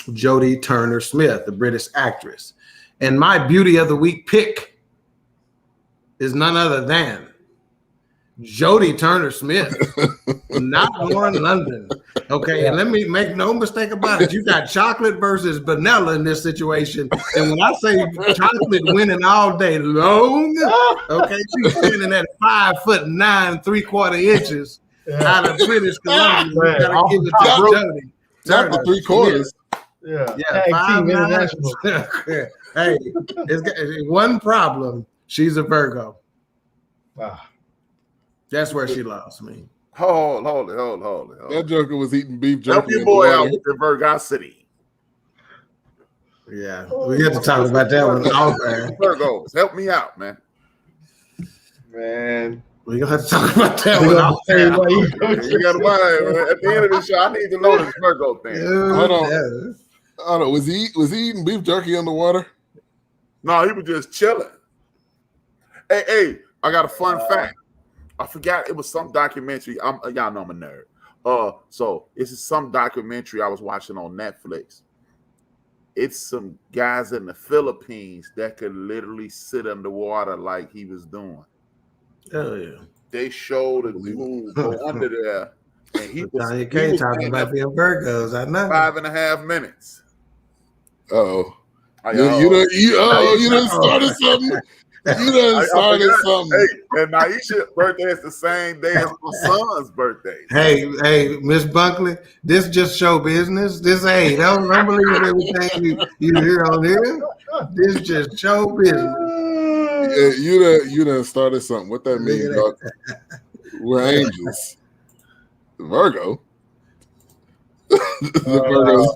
Jodie Turner-Smith, the British actress. And my beauty of the week pick is none other than Jodie Turner-Smith, not Lauren London. Okay, and let me make no mistake about it. You got chocolate versus vanilla in this situation. And when I say chocolate winning all day long, okay, she's standing at 5'9" 3/4 inches out of British Columbia. You gotta give it to Jodie. Not the 3/4. Yeah. Tag team international. Hey, it's one problem. She's a Virgo. Wow. That's where she lost me. Hold it. That joker was eating beef jerky. Help your boy out with the Virgosity. Yeah, we have to talk about that one. Virgos, help me out, man. Man. We're going to have to talk about that one. You got to mind, at the end of the show, I need to know this Virgo thing. Hold on. Was he eating beef jerky underwater? No, he was just chilling. Hey, I got a fun fact. I forgot it was some documentary. Y'all know I'm a nerd. So this is some documentary I was watching on Netflix. It's some guys in the Philippines that could literally sit underwater like he was doing. Oh yeah. They showed a dude go under there, and he was talking about being Virgos. I know. 5.5 minutes. Uh-oh. You done started something. You done started something. Hey, and Naisha's birthday is the same day as my son's birthday. Hey, Miss Bunkley, this just show business. This ain't. Don't believe everything you hear on here. This just show business. Yeah, you done started something. What that mean, dog? We're angels. Virgo. The Virgos.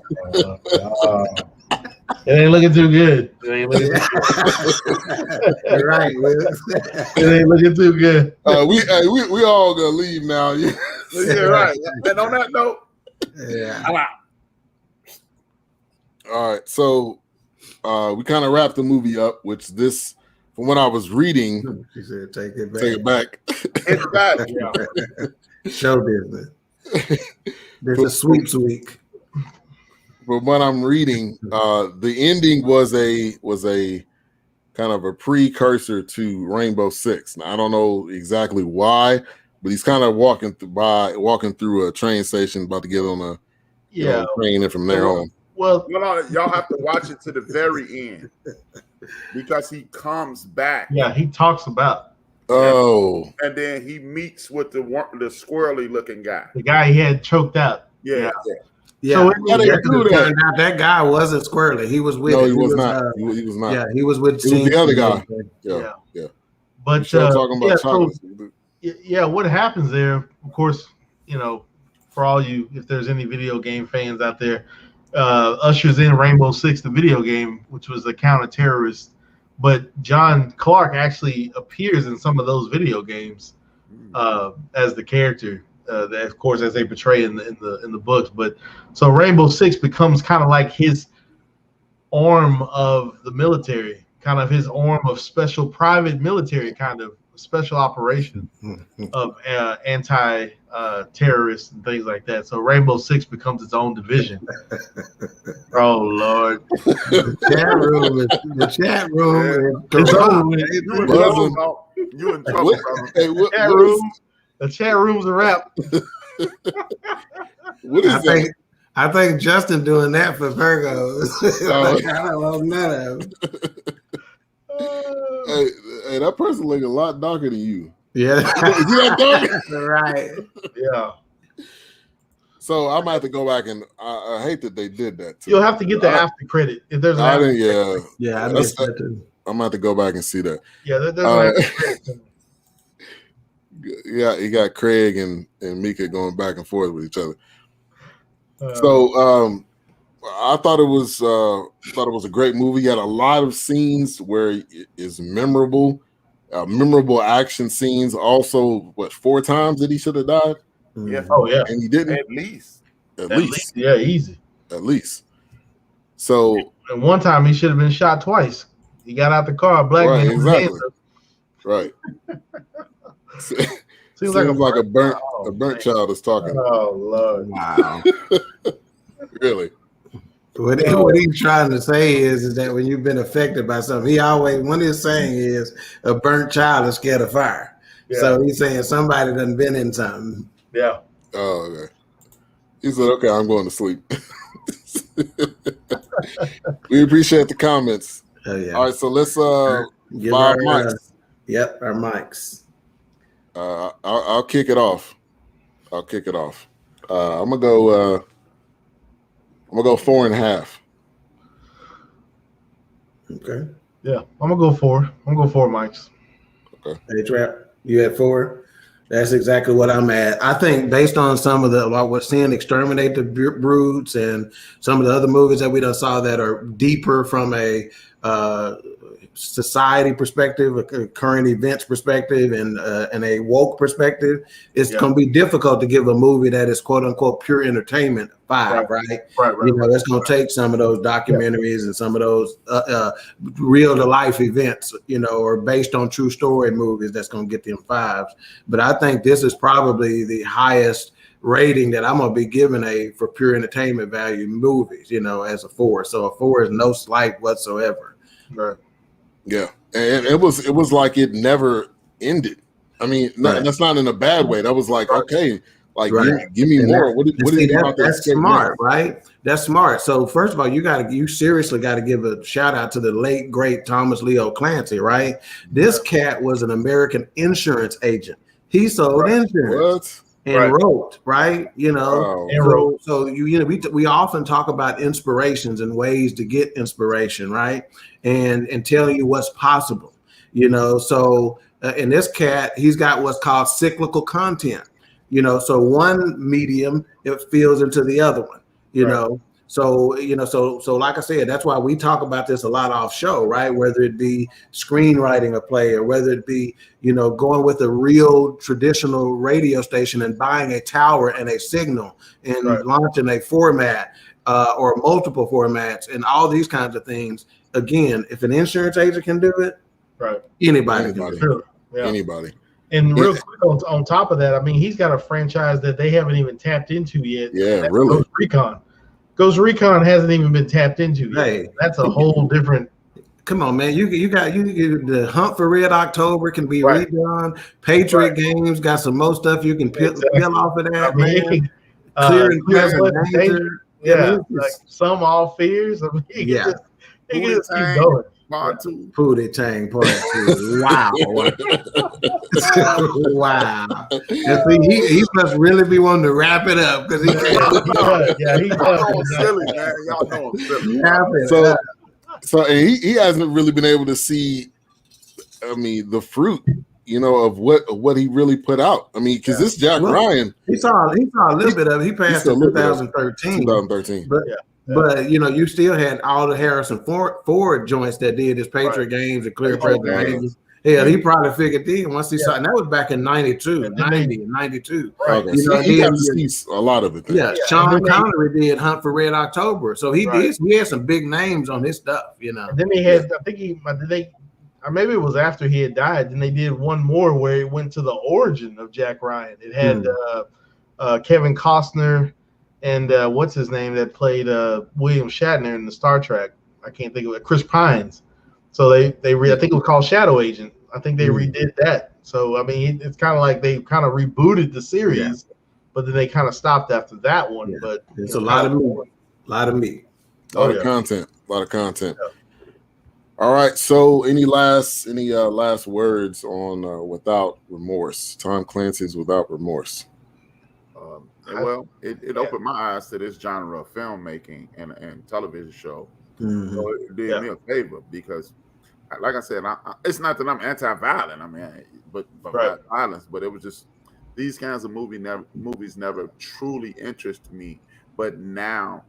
It ain't looking too good. Right, It ain't looking too good. We all gonna leave now. Yeah, right. And on that note, yeah. I'm out. All right. So we kind of wrapped the movie up, which this, from what I was reading, She said, "Take it back." take it back. Take it back. Yeah. Show business. There's a sweeps week. From what I'm reading, the ending was a kind of a precursor to Rainbow Six. Now, I don't know exactly why, but he's kind of walking through a train station, about to get on a train, and from there on. Well, No, y'all have to watch it to the very end because he comes back. yeah, he talks about Oh, And then he meets with the squirrely looking guy. the guy he had choked out. Yeah. Yeah, So how they do that? turned out that guy wasn't squirrely. He was with. No, he was not. He was not. Yeah, he was with. It was the other guy. Yeah. Yeah. But Still talking about so, chocolate. what happens there, of course, for all you, if there's any video game fans out there, ushers in Rainbow Six, the video game, which was a counter-terrorist. But John Clark actually appears in some of those video games as the character, of course, as they portray in the books. But so Rainbow Six becomes kind of like his arm of the military, kind of his arm of special private military, kind of special operation of anti-terrorists and things like that. So Rainbow Six becomes its own division. Oh Lord! The chat room. You in trouble, brother. Hey, The chat room's a wrap. what is that? I think Justin doing that for Virgos. Oh. I don't know none of them. Hey, that person look a lot darker than you. Yeah, Is that dark? right. Yeah. So I'm gonna have to go back, and I hate that they did that. You'll have to get the after credit if there's an I after. think, Yeah, I That's- missed that too. I'm gonna have to go back and see that. Yeah, there's an after credit. Yeah, you got Craig and Mika going back and forth with each other. Uh, So I thought it was a great movie. You had a lot of scenes where it is memorable action scenes. Also, 4 times that he should have died, Yeah. Oh yeah, and he didn't. At least. At least. yeah, easy. At least. So And one time he should have been shot twice. He got out the car, black Right, man. with his exactly. hands up. right. Seems Seems like a burnt man. child is talking. Oh Lord! Wow. Really. What he's trying to say is that when you've been affected by something, one of his saying is a burnt child is scared of fire. Yeah. So he's saying somebody done been in something. Yeah. Oh, okay. He said, "Okay, I'm going to sleep." We appreciate the comments. Oh yeah. All right, so let's Give Bob our, mics. Yep, our mics. I'll kick it off. I'm gonna go 4.5. Okay. Yeah. I'm gonna go 4. I'm gonna go 4 mics. Hey Trap, you at 4? That's exactly what I'm at. I think based on some of what we're seeing, Exterminate the Brutes, and some of the other movies that we done saw that are deeper from a society perspective, a current events perspective, and a woke perspective, it's going to be difficult to give a movie that is quote unquote pure entertainment 5, right? Right. You know, it's going to take some of those documentaries and some of those real to life events, or based on true story movies that's going to get them 5s. But I think this is probably the highest rating that I'm going to be giving for pure entertainment value movies, as a 4. So a 4 is no slight whatsoever. Right. Yeah, and it was like it never ended. I mean, that's not in a bad way. That was like, okay, like give me more. What do you about that's smart, right? That's smart. So first of all, you seriously got to give a shout out to the late great Thomas Leo Clancy, right? This cat was an American insurance agent. He sold insurance. And wrote, right? Wow. So we often talk about inspirations and ways to get inspiration, right? And telling you what's possible, So in this cat, he's got what's called cyclical content, So one medium it feels into the other one, know. So like I said, that's why we talk about this a lot off show, right? Whether it be screenwriting a play, or whether it be, going with a real traditional radio station and buying a tower and a signal and launching a format. or multiple formats and all these kinds of things. Again, if an insurance agent can do it, right? Anybody. Can do it. Yeah. Anybody. And real quick on top of that, I mean, he's got a franchise that they haven't even tapped into yet. Yeah, really. Ghost Recon. Ghost Recon hasn't even been tapped into yet. Hey, that's a whole different. Come on, man! You the Hunt for Red October can be redone. Patriot Games got some more stuff you can peel off of that. I mean, Clear and Present Danger. Yeah, like Some All Fears. I mean, he can just keep going. Part 2. Pootie Tang Part 2. Wow. Wow. And see, he must really be wanting to wrap it up because he can't. Yeah, he's silly, man. Y'all know I'm silly. So and he hasn't really been able to see, I mean, the fruit, of what he really put out. I mean, because this Jack Ryan, he saw a little bit of it. He passed in 2013. But you still had all the Harrison Ford joints that did his Patriot Games and Clear Present Danger. Yeah, he probably figured then once he saw, and that was back in 92, 90, 92. Okay. He got to see a lot of it. Yeah, Sean Connery did Hunt for Red October, so he had some big names on his stuff. And then they had, I think or maybe it was after he had died. Then they did one more where it went to the origin of Jack Ryan. It had Kevin Costner and what's his name that played William Shatner in the Star Trek. I can't think of it. Chris Pines. So I think it was called Shadow Agent. I think they redid that. So I mean, it's kind of like they kind of rebooted the series, but then they kind of stopped after that one. Yeah. But it's a lot of meat. A lot of content. Yeah. All right. So any last words on Without Remorse? Tom Clancy's Without Remorse. Well, it opened my eyes to this genre of filmmaking and television show. Mm-hmm. So it did me a favor because, like I said, it's not that I'm anti-violent. I mean, but violence. But it was just these kinds of movies never truly interested me. But now,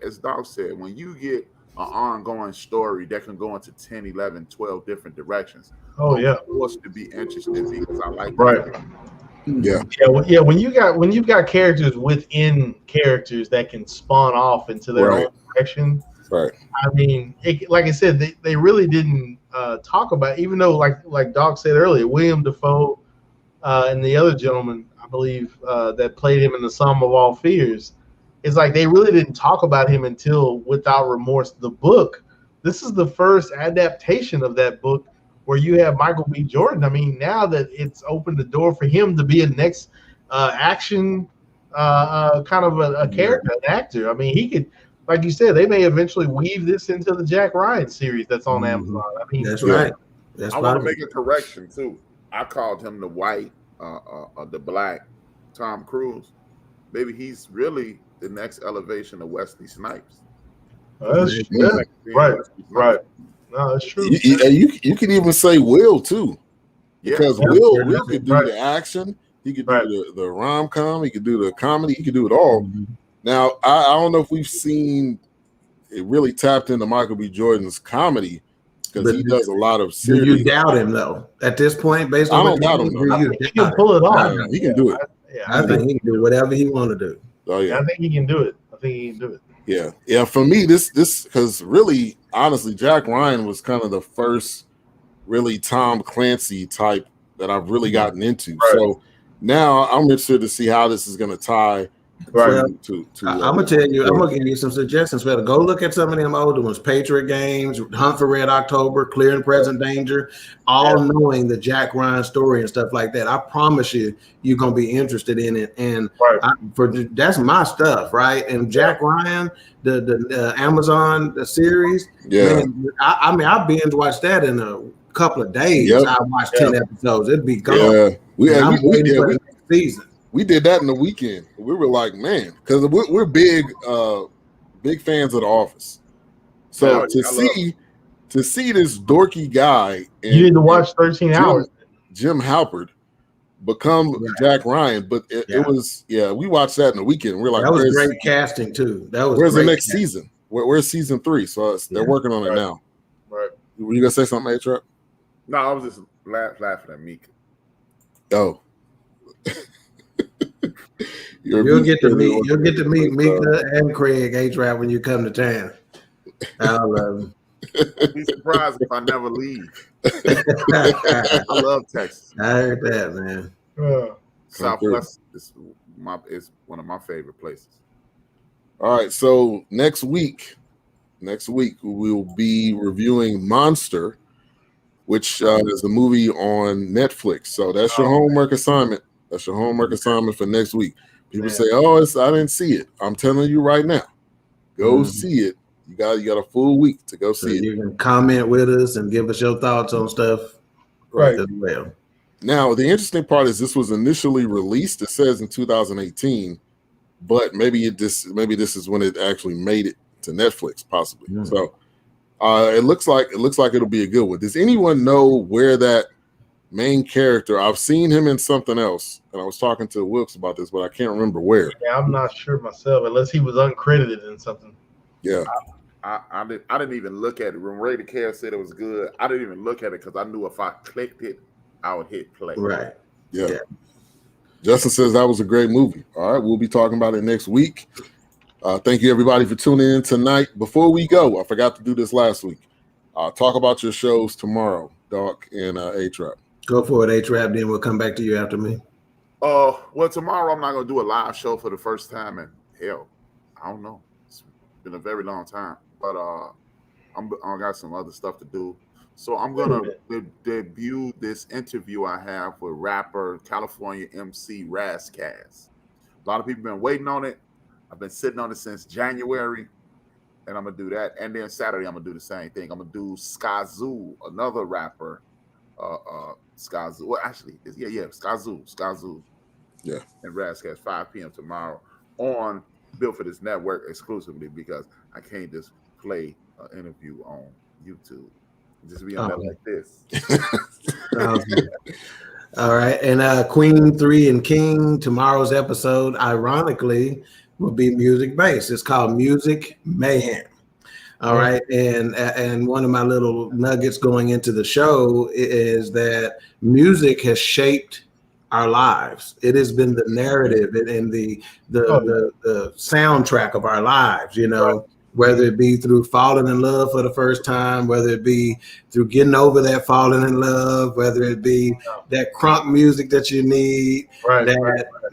as Doc said, when you get an ongoing story that can go into 10, 11, 12 different directions, I'm forced to be interested because I like that. Yeah. When you've got characters within characters that can spawn off into their own direction. Right. I mean, like I said, they really didn't talk about, even though like Doc said earlier, William Dafoe and the other gentleman, I believe, that played him in The Sum of All Fears, it's like they really didn't talk about him until Without Remorse, the book. This is the first adaptation of that book where you have Michael B. Jordan. I mean, now that it's opened the door for him to be a next action kind of a character, an actor. I mean, he could, like you said, they may eventually weave this into the Jack Ryan series that's on Amazon. I mean, that's right. I want to make a correction too. I called him the white, the black Tom Cruise. Maybe he's really the next elevation of Wesley Snipes. Right. No, that's true. You can even say Will too, because Will could do the action. He could do the rom-com. He could do the comedy. He could do it all. Mm-hmm. Now, I don't know if we've seen it really tapped into Michael B. Jordan's comedy because he does a lot of serious. Do you doubt him though? At this point, based on I don't doubt him. He can pull it off. He can do it. I think he can do whatever he want to do. Oh yeah, I think he can do it. Yeah. For me, this because really, honestly, Jack Ryan was kind of the first really Tom Clancy type that I've really gotten into. Right. So now I'm interested to see how this is going to tie. Right. I'm gonna tell you. I'm gonna give you some suggestions. Better go look at some of them older ones: Patriot Games, Hunt for Red October, Clear and Present Danger. All knowing the Jack Ryan story and stuff like that. I promise you're gonna be interested in it. And that's my stuff, right? And Jack Ryan, the Amazon series. Yeah. Man, I mean, I binge watched that in a couple of days. Yep. I watched 10 episodes. It'd be gone. Yeah. I'm waiting for the next season. We did that in the weekend. We were like, man, because we're big fans of The Office. So to see this dorky guy, and you need to watch 13 Hours. Jim Halpert become Jack Ryan, but it was we watched that in the weekend. We're like, that was great casting too. Where's the next season? Where's season 3? So they're working on it now. Right. Were you gonna say something, A-Trap? No, I was just laughing at Meek. Oh. You'll get to meet Mika and Craig A-Trap when you come to town. I'll love him. Be surprised if I never leave. I love Texas. I heard that, man. Southwest is one of my favorite places. All right, so next week we'll be reviewing Monster, which is the movie on Netflix. So that's your homework assignment. That's your homework assignment for next week. People say, "Oh, I didn't see it." I'm telling you right now, go see it. You got a full week to go see it. You can comment with us and give us your thoughts on stuff, right? As well. Now, the interesting part is this was initially released. It says in 2018, but maybe this is when it actually made it to Netflix, possibly. So it looks like it'll be a good one. Does anyone know where that main character? I've seen him in something else, and I was talking to Wilkes about this, but I can't remember where. Yeah, I'm not sure myself, unless he was uncredited in something. Yeah. I didn't even look at it. When Ray the Care said it was good, I didn't even look at it because I knew if I clicked it, I would hit play. Right. Yeah. Justin says that was a great movie. All right, we'll be talking about it next week. Thank you, everybody, for tuning in tonight. Before we go, I forgot to do this last week. Talk about your shows tomorrow, Doc and A-Trap. Go for it, A-Trap. Then we'll come back to you after me. Well, tomorrow I'm not going to do a live show for the first time in hell, I don't know. It's been a very long time. But I got some other stuff to do. So I'm going to debut this interview I have with rapper California MC Razzcast. A lot of people have been waiting on it. I've been sitting on it since January, and I'm going to do that. And then Saturday, I'm going to do the same thing. I'm going to do Skazoo, another rapper. Skazoo. Well, actually, Skazoo. Yeah. And Razzcast, 5 p.m. tomorrow on Built for This Network exclusively, because I can't just play an interview on YouTube. Just be on there like this. All right. And Queen 3 and King, tomorrow's episode, ironically, will be music based. It's called Music Mayhem. All right. And one of my little nuggets going into the show is that music has shaped our lives. It has been the narrative and the soundtrack of our lives, you know. Whether it be through falling in love for the first time, whether it be through getting over that falling in love, whether it be that crunk music that you need,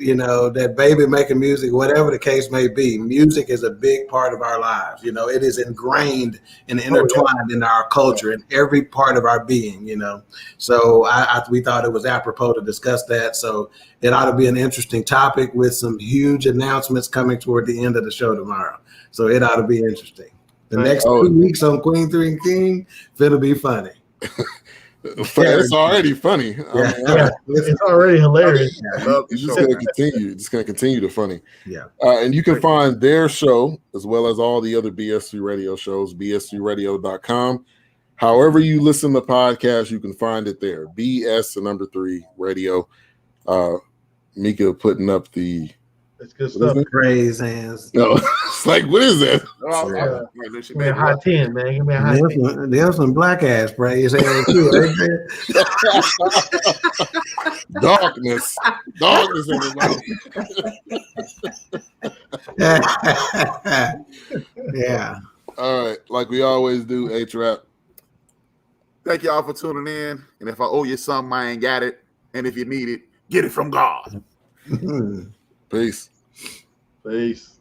you know, that baby making music, whatever the case may be, music is a big part of our lives. You know, it is ingrained and intertwined in our culture, in every part of our being, you know. So we thought it was apropos to discuss that. So it ought to be an interesting topic with some huge announcements coming toward the end of the show tomorrow. So it ought to be interesting. The next 2 weeks on Queen 3 and King, finna be funny. It's already funny. Yeah. It's already hilarious. It's just gonna continue. It's gonna continue to funny. Yeah. And you can find their show as well as all the other BS3 radio shows, bs3radio.com. However you listen to podcasts, you can find it there. BS3 radio. Mika putting up the It's good stuff. Praise hands. No, it's like, what is that? Give me a high 10, man. Give me a high 10. There's some black ass praise hands too. Darkness, everybody. Yeah. All right, like we always do, A-Trap. Thank y'all for tuning in. And if I owe you something, I ain't got it. And if you need it, get it from God. Peace. Peace.